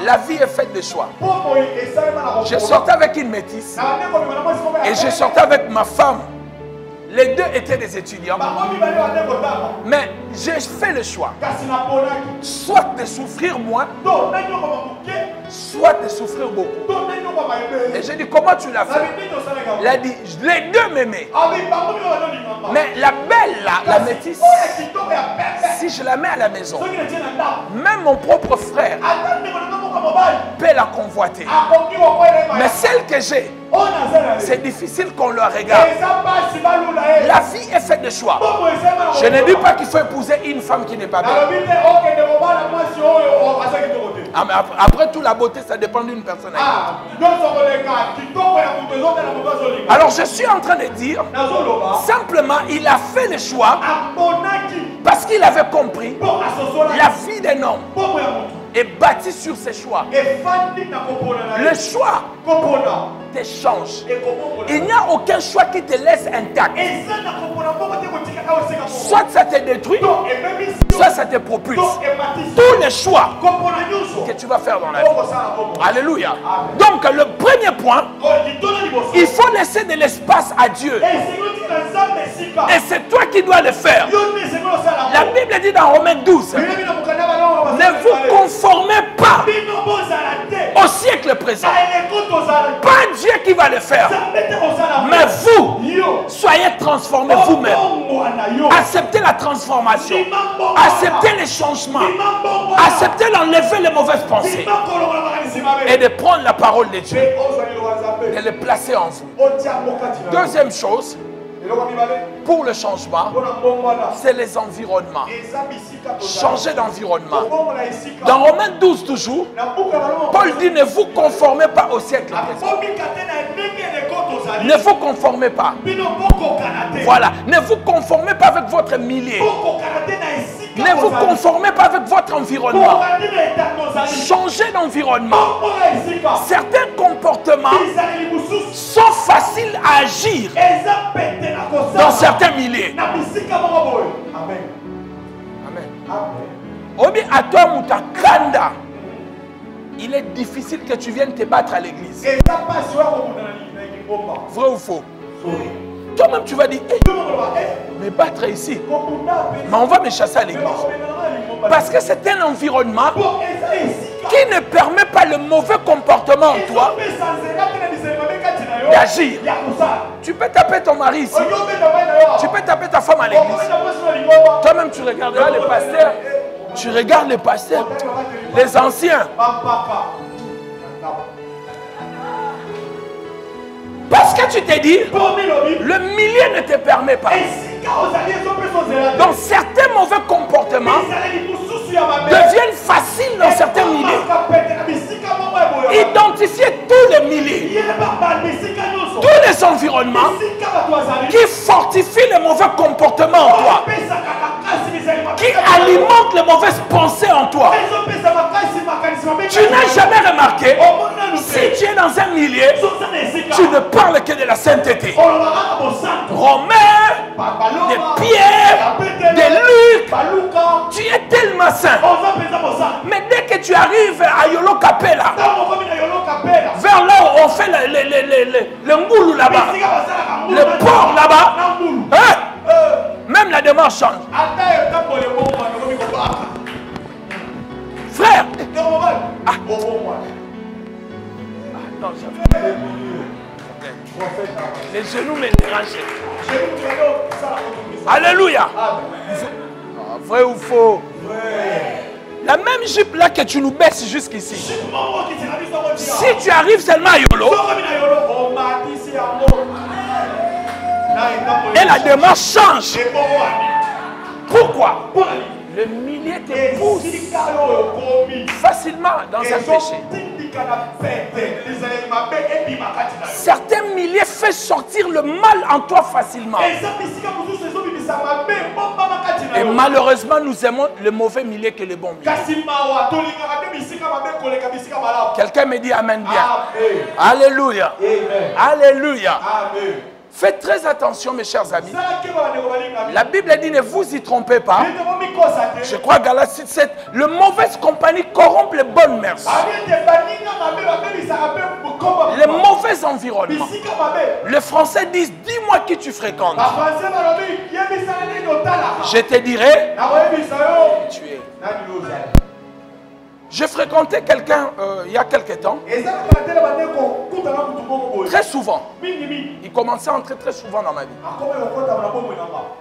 la vie est faite de choix. Je sortais avec une métisse et je sortais avec ma femme. Les deux étaient des étudiants. Mais j'ai fait le choix. Soit de souffrir moins, soit de souffrir beaucoup. Et j'ai dit, comment tu l'as fait? Il a dit, les deux m'aimaient. Mais la belle là, la métisse, si je la mets à la maison, même mon propre frère peut la convoiter. Mais celle que j'ai, c'est difficile qu'on la regarde. La vie est faite de choix. Je ne dis pas qu'il faut épouser une femme qui n'est pas belle. Ah, mais après tout, la beauté, ça dépend d'une personnalité. Alors je suis en train de dire, simplement, il a fait le choix parce qu'il avait compris la vie d'un homme est bâtie sur ses choix. Le choix te change. Il n'y a aucun choix qui te laisse intact. Soit ça te détruit, soit ça te propulse. Tous les choix que tu vas faire dans la vie. Alléluia. Donc le premier point, il faut laisser de l'espace à Dieu. Et c'est toi qui dois le faire. La Bible dit dans Romains 12, ne vous conformez pas au siècle présent. Pas Dieu qui va le faire. Mais vous, soyez transformés vous-même. Acceptez la transformation. Acceptez les changements. Acceptez d'enlever les mauvaises pensées. Et de prendre la parole de Dieu. Et de les placer en vous. Deuxième chose, pour le changement, c'est les environnements. Changer d'environnement. Dans Romains 12 toujours, Paul dit, ne vous conformez pas au siècle présent. Ne vous conformez pas. Voilà. Ne vous conformez pas avec votre milieu. Ne vous conformez pas avec votre environnement. Changez d'environnement. Certains comportements sont faciles à agir dans certains milieux. Amen. Obi ato muta kanda. Il est difficile que tu viennes te battre à l'église. Vrai ou faux? Toi-même tu vas dire, hey, me battre ici. Mais on va me chasser à l'église. Parce que c'est un environnement qui ne permet pas le mauvais comportement en toi d'agir. Tu peux taper ton mari ici. Tu peux taper ta femme à l'église. Toi-même tu regarderas les pasteurs. Tu regardes les pasteurs, les anciens. Parce que tu t'es dit, le milieu ne te permet pas. Donc certains mauvais comportements deviennent faciles dans certains milieux. Identifiez tous les milieux, tous les environnements qui fortifient les mauvais comportements en toi, qui alimentent les mauvaises pensées en toi. Tu n'as jamais remarqué, si tu es dans un milieu, tu ne parles que de la sainteté. Romains, de Pierre, de Luc, tu es tellement saint. Mais dès que tu arrives à Yolo Capella, vers là où on fait le ngoulou là-bas, le port là-bas, hein? Même la démarche change. Frère, non, les genoux me dérangent. Alléluia. Vrai ou faux? La même jupe là que tu nous baisses jusqu'ici. Si tu arrives seulement à Yolo, et la démarche change. Pourquoi? Le milieu te pousse facilement dans un péché. Certains milliers font sortir le mal en toi facilement. Et malheureusement, nous aimons le mauvais milieu que le bon milieu. Quelqu'un me dit Amen bien. Alléluia. Alléluia. Faites très attention, mes chers amis. La Bible dit ne vous y trompez pas. Je crois Galates 7, le mauvaise compagnie corrompt les bonnes mœurs. Les mauvais environnements. Les Français disent, dis-moi qui tu fréquentes. Je te dirai qui tu es. J'ai fréquenté quelqu'un il y a quelque temps. Très souvent. Il commençait à entrer très souvent dans ma vie.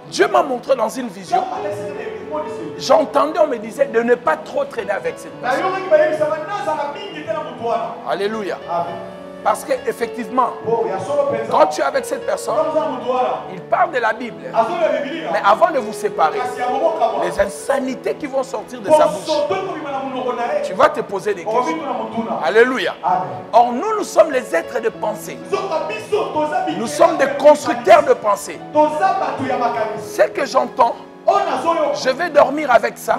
Dieu m'a montré dans une vision. J'entendais, on me disait de ne pas trop traîner avec cette personne. Alléluia. Parce qu'effectivement, quand tu es avec cette personne, il parle de la Bible. Mais avant de vous séparer, les insanités qui vont sortir de sa bouche, tu vas te poser des questions. Alléluia. Or, nous sommes les êtres de pensée. Nous sommes des constructeurs de pensée. Ce que j'entends, je vais dormir avec ça.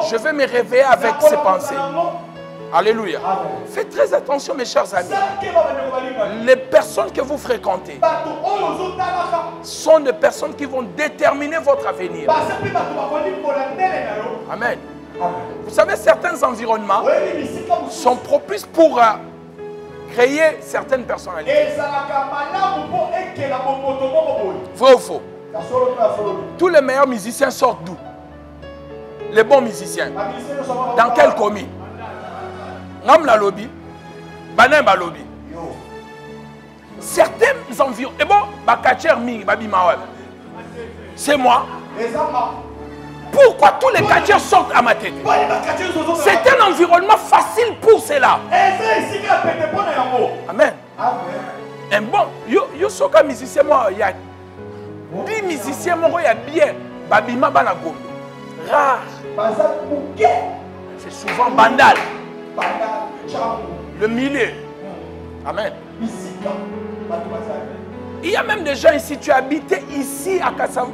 Je vais me réveiller avec ces pensées. Alléluia. Faites très attention, mes chers amis. Les personnes que vous fréquentez sont des personnes qui vont déterminer votre avenir. Amen. Vous savez, certains environnements sont propices pour créer certaines personnalités. Vrai ou faux? Tous les meilleurs musiciens sortent d'où? Les bons musiciens. Dans quel commis? Nam la lobby, banan ba lobby. Certains environnements, et bon, bakacher ming, babi mawab. C'est moi. Pourquoi tous les catchers sortent à ma tête? C'est un environnement facile pour cela. Amen. Un bon, yo soka musicien moi, il y a 10 musiciens moi, il y a bien, babi ma bana gombe. Rare. C'est souvent bandal. Le milieu. Amen. Il y a même des gens ici, tu habitais ici à Kassam,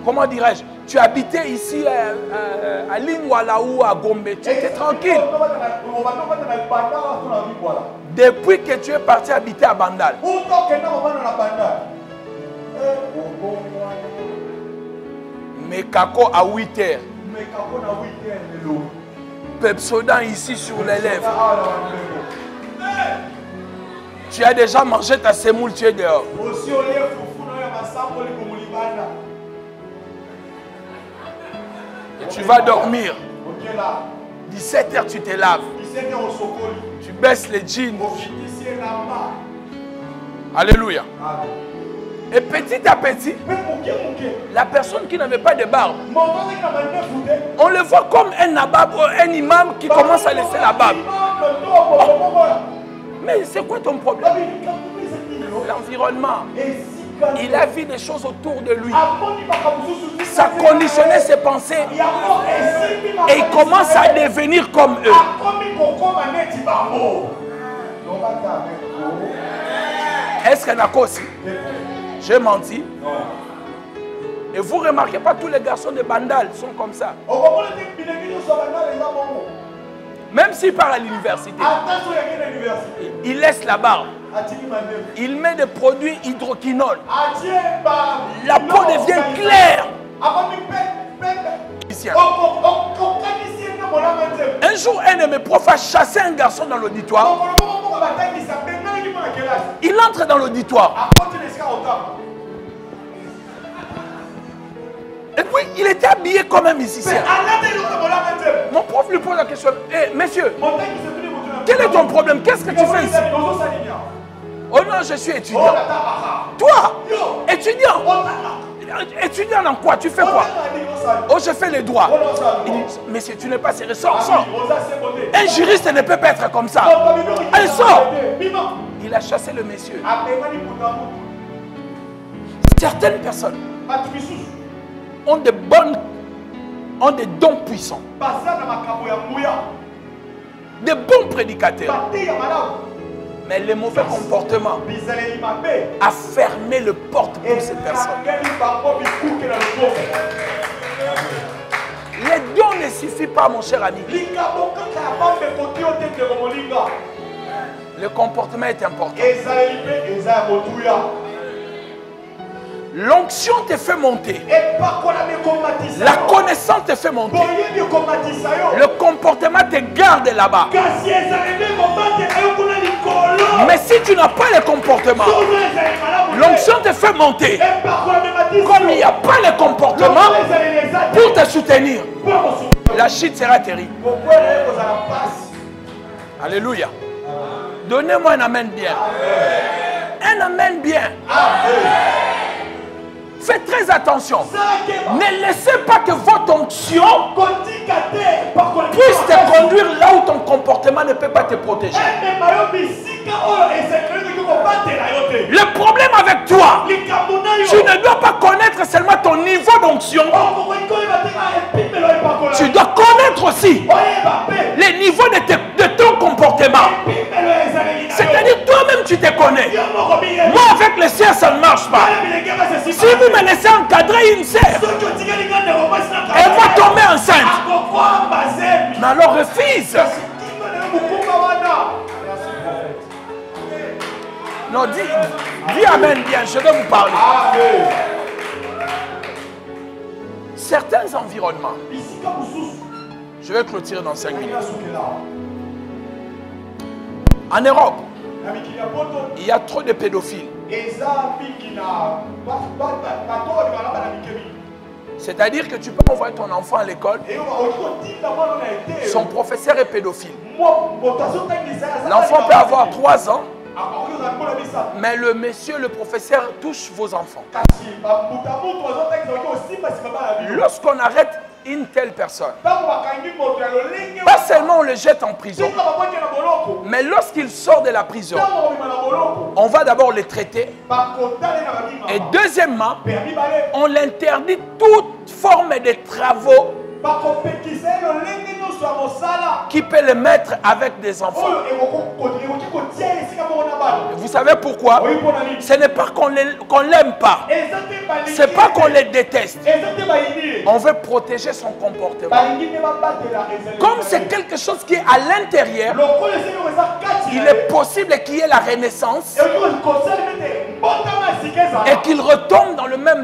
comment dirais-je, tu habitais ici à Lingwala ou à Gombe, tu étais tranquille. Depuis que tu es parti habiter à Bandal. Mais Kako à 8 h. Pepsodent ici sur les lèvres. Tu as déjà mangé ta semoule, tu es dehors. Et tu vas dormir. 17h, tu te laves. Tu baisses les jeans. Alléluia. Et petit à petit, la personne qui n'avait pas de barbe, on le voit comme un imam qui commence à laisser la barbe. Oh. Mais c'est quoi ton problème? L'environnement. Il a vu des choses autour de lui. Ça conditionnait ses pensées. Et il commence à devenir comme eux. Est-ce qu'elle a aussi? J'ai menti. Et vous ne remarquez pas, tous les garçons de Bandal sont comme ça. Même s'il part à l'université, il laisse la barbe. Il met des produits hydroquinone. La peau devient claire. Un jour, un de mes profs a chassé un garçon dans l'auditoire. Il entre dans l'auditoire. Et puis, il était habillé comme un musicien. Mon prof lui pose la question. Hey, monsieur, quel est ton problème? Qu'est-ce que tu fais ici? Oh non, je suis étudiant. Toi, étudiant? Étudiant dans quoi? Tu fais quoi? Oh, je fais les droits. Il dit, monsieur, tu n'es pas sérieux. Sors. Un juriste ne peut pas être comme ça. Allez, sors. Il a chassé le monsieur. Certaines personnes ont des dons puissants. Des bons prédicateurs. Mais le mauvais comportement a fermé le porte pour ces personnes. Les dons ne suffisent pas, mon cher ami. Le comportement est important. L'onction te fait monter. La connaissance te fait monter. Le comportement te garde là-bas. Mais si tu n'as pas le comportement, l'onction te fait monter. Comme il n'y a pas le comportement pour te soutenir, la chute sera terrible. Alléluia. Donnez-moi un amen bien. Un amen bien. Faites très attention. Ne laissez pas que votre onction puisse te conduire là où ton comportement ne peut pas te protéger. Le problème avec toi, tu ne dois pas connaître seulement ton niveau d'onction. Tu dois connaître aussi les niveaux de ton comportement. C'est-à-dire toi-même tu te connais. Moi avec les sœurs ça ne marche pas. Si vous me laissez encadrer une sœur, elle va tomber enceinte. Mais alors refuse. Non, dis amen bien, je vais vous parler. Certains environnements, je vais clôturer dans 5 minutes. En Europe, il y a trop de pédophiles. C'est-à-dire que tu peux envoyer ton enfant à l'école, son professeur est pédophile. L'enfant peut avoir 3 ans, mais le monsieur, le professeur, touche vos enfants. Lorsqu'on arrête une telle personne, pas seulement on le jette en prison, mais lorsqu'il sort de la prison, on va d'abord le traiter. Et deuxièmement, on l'interdit toute forme de travaux qui peut le mettre avec des enfants. Vous savez pourquoi? Ce n'est pas qu'on l'aime pas. Ce n'est pas qu'on les déteste. On veut protéger son comportement. Comme c'est quelque chose qui est à l'intérieur, il est possible qu'il y ait la renaissance et qu'il retombe dans la même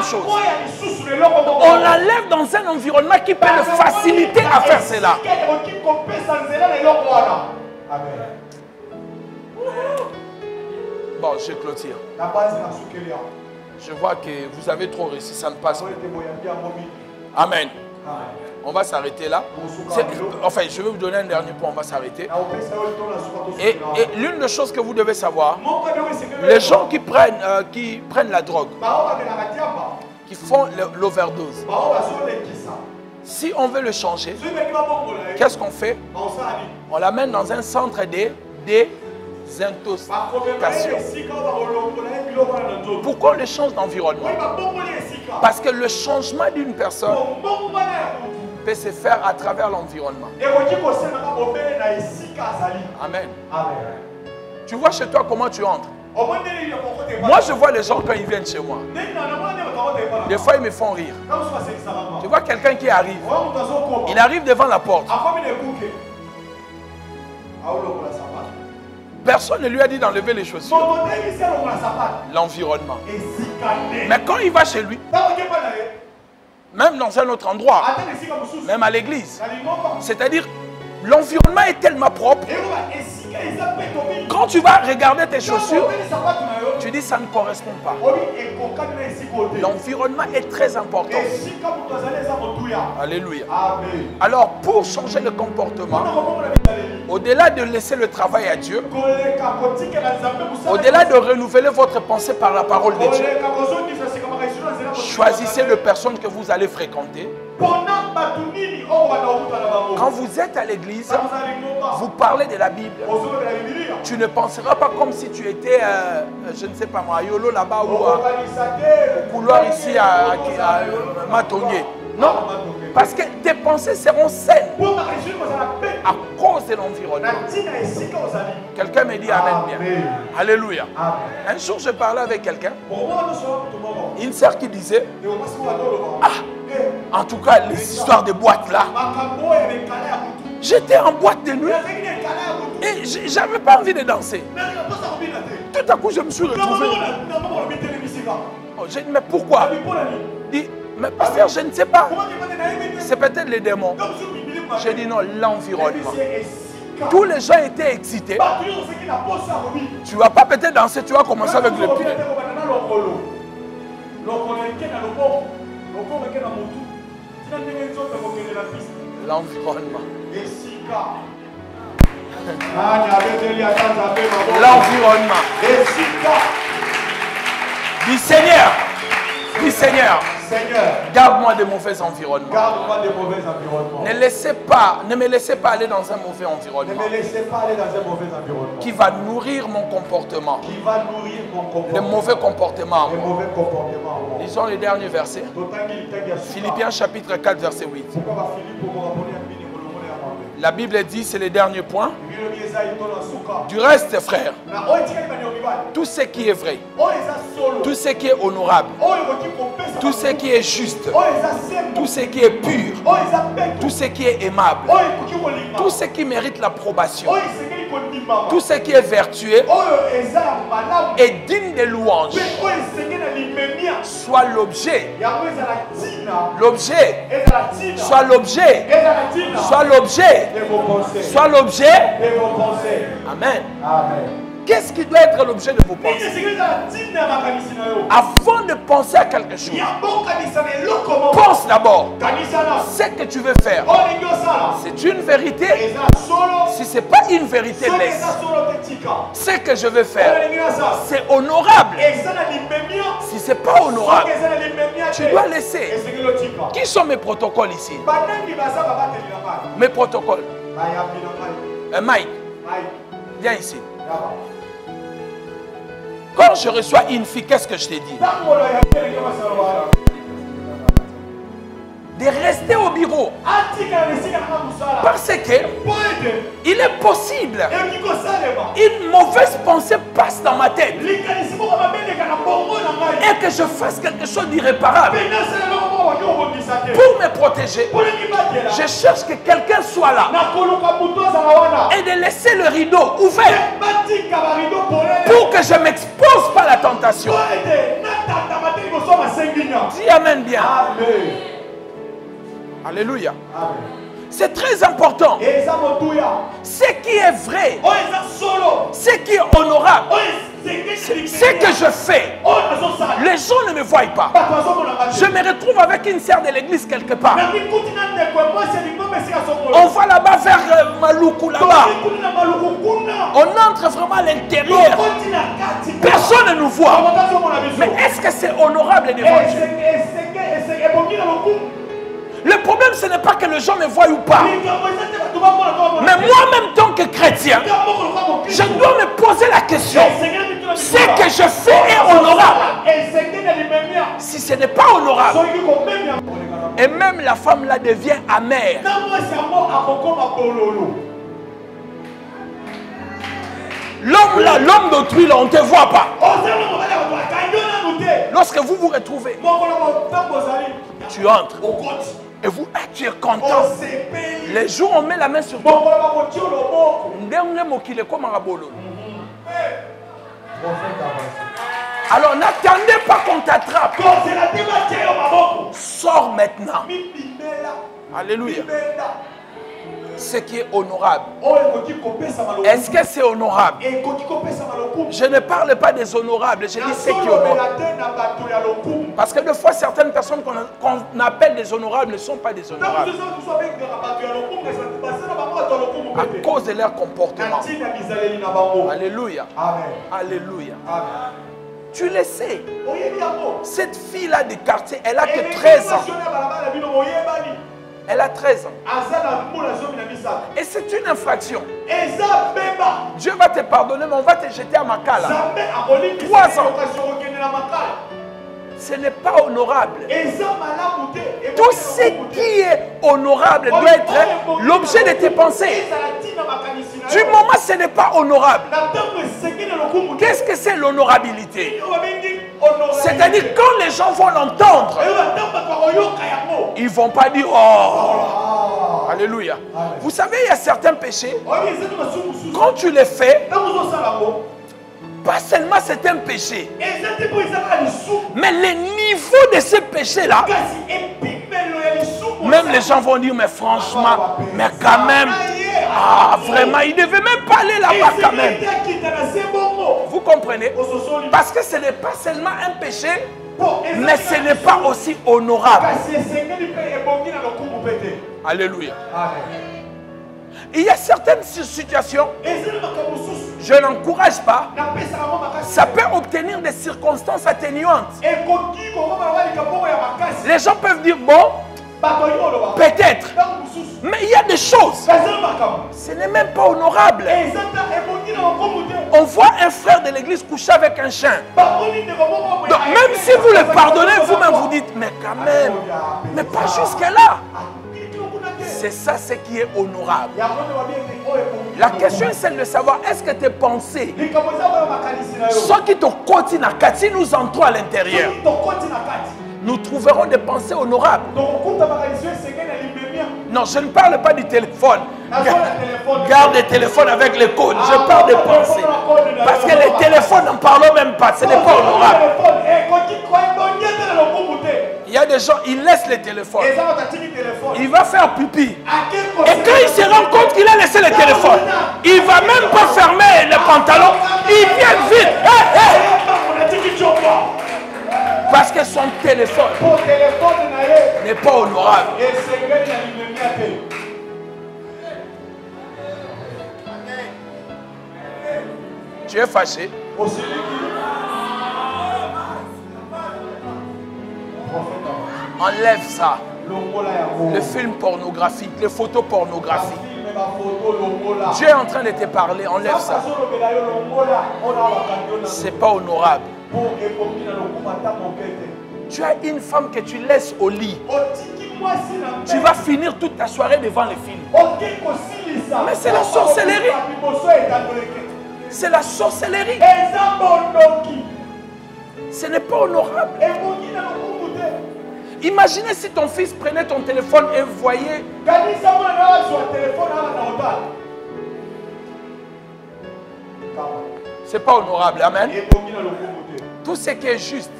chose. On l'enlève dans un environnement qui peut le faciliter à faire cela. Bon, je clôture. Je vois que vous avez trop réussi, ça ne passe pas. Amen. On va s'arrêter là. Enfin, je vais vous donner un dernier point, on va s'arrêter. Et l'une des choses que vous devez savoir, les gens qui prennent la drogue, qui font l'overdose, si on veut le changer, qu'est-ce qu'on fait? On l'amène dans un centre de désintoxication. Pourquoi on le change d'environnement? Parce que le changement d'une personne peut se faire à travers l'environnement. Amen. Tu vois chez toi comment tu entres? Moi, je vois les gens quand ils viennent chez moi. Des fois, ils me font rire. Tu vois quelqu'un qui arrive. Il arrive devant la porte. Personne ne lui a dit d'enlever les chaussures. L'environnement. Mais quand il va chez lui, même dans un autre endroit, même à l'église, c'est-à-dire l'environnement est tellement propre. Quand tu vas regarder tes chaussures, tu dis ça ne correspond pas. L'environnement est très important. Alléluia. Alors pour changer le comportement, au-delà de laisser le travail à Dieu, au-delà de renouveler votre pensée par la parole de Dieu, choisissez les personnes que vous allez fréquenter. Quand vous êtes à l'église, vous parlez de la Bible. Tu ne penseras pas comme si tu étais, je ne sais pas moi, à Yolo là-bas ou au couloir ici à Matongé. Non, parce que tes pensées seront saines à cause de l'environnement. Quelqu'un me dit Amen bien. Alléluia. Un jour, je parlais avec quelqu'un, une sœur qui disait, en tout cas, les histoires de boîtes là, j'étais en boîte de nuit et j'avais pas envie de danser. Tout à coup, je me suis retrouvé. J'ai dit, mais pourquoi? Il dit, mais pasteur, je ne sais pas. C'est peut-être les démons. J'ai dit non, l'environnement. Tous les gens étaient excités. Tu ne vas pas peut-être danser, tu vas commencer avec le pied. L'environnement. L'environnement. Dis Seigneur. Dis Seigneur. Garde-moi de mauvais environnements. Garde-moi de mauvais environnements. Ne me laissez pas aller dans un mauvais environnement. Ne me laissez pas aller dans un mauvais environnement. Qui va nourrir mon comportement. Qui va nourrir mon comportement. Le mauvais comportement. Le mauvais comportement. Lisons les derniers versets. Philippiens chapitre 4 verset 8. La Bible dit, c'est le dernier point. Du reste, frères, tout ce qui est vrai, tout ce qui est honorable, tout ce qui est juste, tout ce qui est pur, tout ce qui est aimable, tout ce qui mérite l'approbation, tout ce qui est vertueux et digne de louange, soit l'objet, soit l'objet, soit l'objet, soit l'objet. Amen. Qu'est-ce qui doit être l'objet de vos pensées? Avant de penser à quelque chose, pense d'abord ce que tu veux faire. C'est une vérité. Si ce n'est pas une vérité, laisse. Ce que je veux faire, c'est honorable. Si ce n'est pas honorable, tu dois laisser. Qui sont mes protocoles ici? Mes protocoles. Mike, viens ici. Quand je reçois une fille, qu'est-ce que je t'ai dit? De rester au bureau. Parce que il est possible une mauvaise pensée passe dans ma tête et que je fasse quelque chose d'irréparable. pour me protéger, je cherche que quelqu'un soit là et de laisser le rideau ouvert pour que je ne m'expose pas à la tentation. Dis Amen bien. Amen. Alléluia. C'est très important. Ce qui est vrai, ce qui est honorable, ce que je fais, les gens ne me voient pas. Je me retrouve avec une sœur de l'église quelque part. On va là-bas vers Maluku, là-bas. On entre vraiment à l'intérieur. Personne ne nous voit. Mais est-ce que c'est honorable devant Dieu? Le problème, ce n'est pas que les gens me voient ou pas. Mais moi-même, tant que chrétien, je dois me poser la question. Ce que je fais est honorable. Si ce n'est pas honorable, et même la femme là devient amère. L'homme là, l'homme d'autrui là, on ne te voit pas. Lorsque vous vous retrouvez, tu entres. Et vous, tu es content. Les jours, on met la main sur toi. Alors, n'attendez pas qu'on t'attrape. Sors maintenant. Alléluia. Ce qui est honorable. Est-ce que c'est honorable? Je ne parle pas des honorables, je dis ce qui est honorable. Parce que des fois, certaines personnes qu'on appelle des honorables ne sont pas des honorables. À cause de leur comportement. Alléluia. Alléluia. Tu le sais. Cette fille-là du quartier, elle a que 13 ans. Elle a 13 ans. Et c'est une infraction. Dieu va te pardonner, mais on va te jeter à Makala. 3 ans. Ce n'est pas honorable. Tout ce qui est honorable doit être l'objet de tes pensées. Du moment où ce n'est pas honorable, qu'est-ce que c'est l'honorabilité? C'est-à-dire quand les gens vont l'entendre, ils ne vont pas dire « Oh !» Alléluia. Vous savez, il y a certains péchés, quand tu les fais, pas seulement c'est un péché, mais le niveau de ce péché-là, même les gens vont dire, mais franchement, mais quand même, ah vraiment, il ne devait même pas aller là-bas quand même. Vous comprenez? Parce que ce n'est pas seulement un péché, mais ce n'est pas aussi honorable. Alléluia. Il y a certaines situations, je n'encourage pas, ça peut obtenir des circonstances atténuantes. Les gens peuvent dire, bon, peut-être, mais il y a des choses, ce n'est même pas honorable. On voit un frère de l'église coucher avec un chien. Donc même si vous le pardonnez, vous-même vous dites, mais quand même, mais pas jusque-là. C'est ça ce qui est honorable. La question est celle de savoir, est-ce que tes pensées, ce qui te continue à Kati, si nous entrons à l'intérieur, nous trouverons des pensées honorables. Non, je ne parle pas du téléphone. Garde le téléphone avec les codes. Je parle des pensées. Parce que les téléphones, n'en parlons même pas. Ce n'est pas honorable. Il y a des gens, ils laissent les téléphones. Il va faire pipi. Et quand il se rend compte qu'il a laissé le téléphone, il ne va même pas fermer le pantalon. Il vient vite. Parce que son téléphone n'est pas honorable. Tu es fâché? Enlève ça. Le film pornographique, les photos pornographiques. Dieu est en train de te parler, enlève ça. C'est pas honorable. Tu as une femme que tu laisses au lit. Tu vas finir toute ta soirée devant les films. Mais c'est la sorcellerie. C'est la sorcellerie. Ce n'est pas honorable. Imaginez si ton fils prenait ton téléphone et voyait. C'est pas honorable. Amen. Tout ce qui est juste.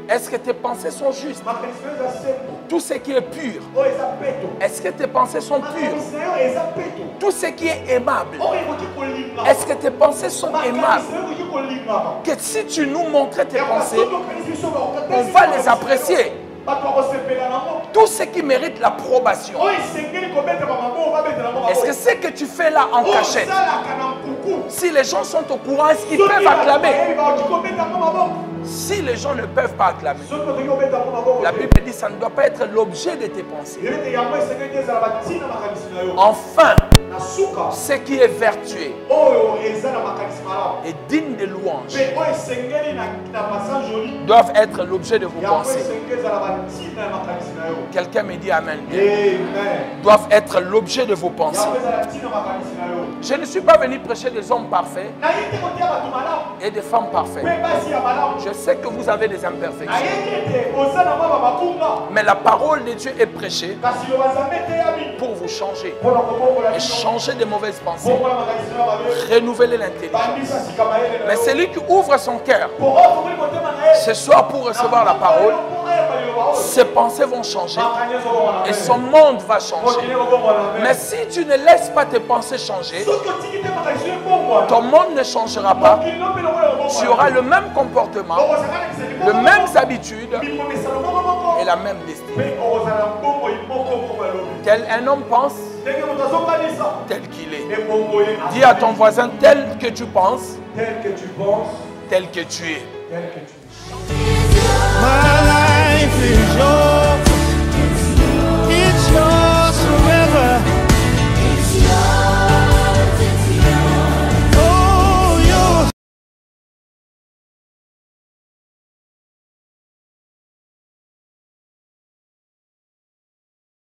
Est-ce que tes pensées sont justes? Tout ce qui est pur. Est-ce que tes pensées sont pures? Tout ce qui est aimable. Est-ce que tes pensées sont aimables? Que si tu nous montrais tes pensées, on va les apprécier. Tout ce qui mérite l'approbation. Est-ce que ce que tu fais là en cachette, si les gens sont au courant, est-ce qu'ils peuvent acclamer? Si les gens ne peuvent pas acclamer, la Bible dit que ça ne doit pas être l'objet de tes pensées. Enfin, ce qui est vertueux et digne de louange doivent être l'objet de vos pensées. Quelqu'un me dit Amen. Doivent être l'objet de vos pensées. Je ne suis pas venu prêcher des hommes parfaits et des femmes parfaites. Je sais que vous avez des imperfections. Mais la parole de Dieu est prêchée pour vous changer. Et changer de mauvaises pensées. Renouveler l'intelligence. Mais celui qui ouvre son cœur ce soir pour recevoir la parole, ses pensées vont changer et son monde va changer. Mais si tu ne laisses pas tes pensées changer, ton monde ne changera pas. Tu auras le même comportement, les mêmes habitudes et la même destinée. Tel un homme pense, tel qu'il est. Dis à ton voisin, tel que tu penses, tel que tu es. My life is yours.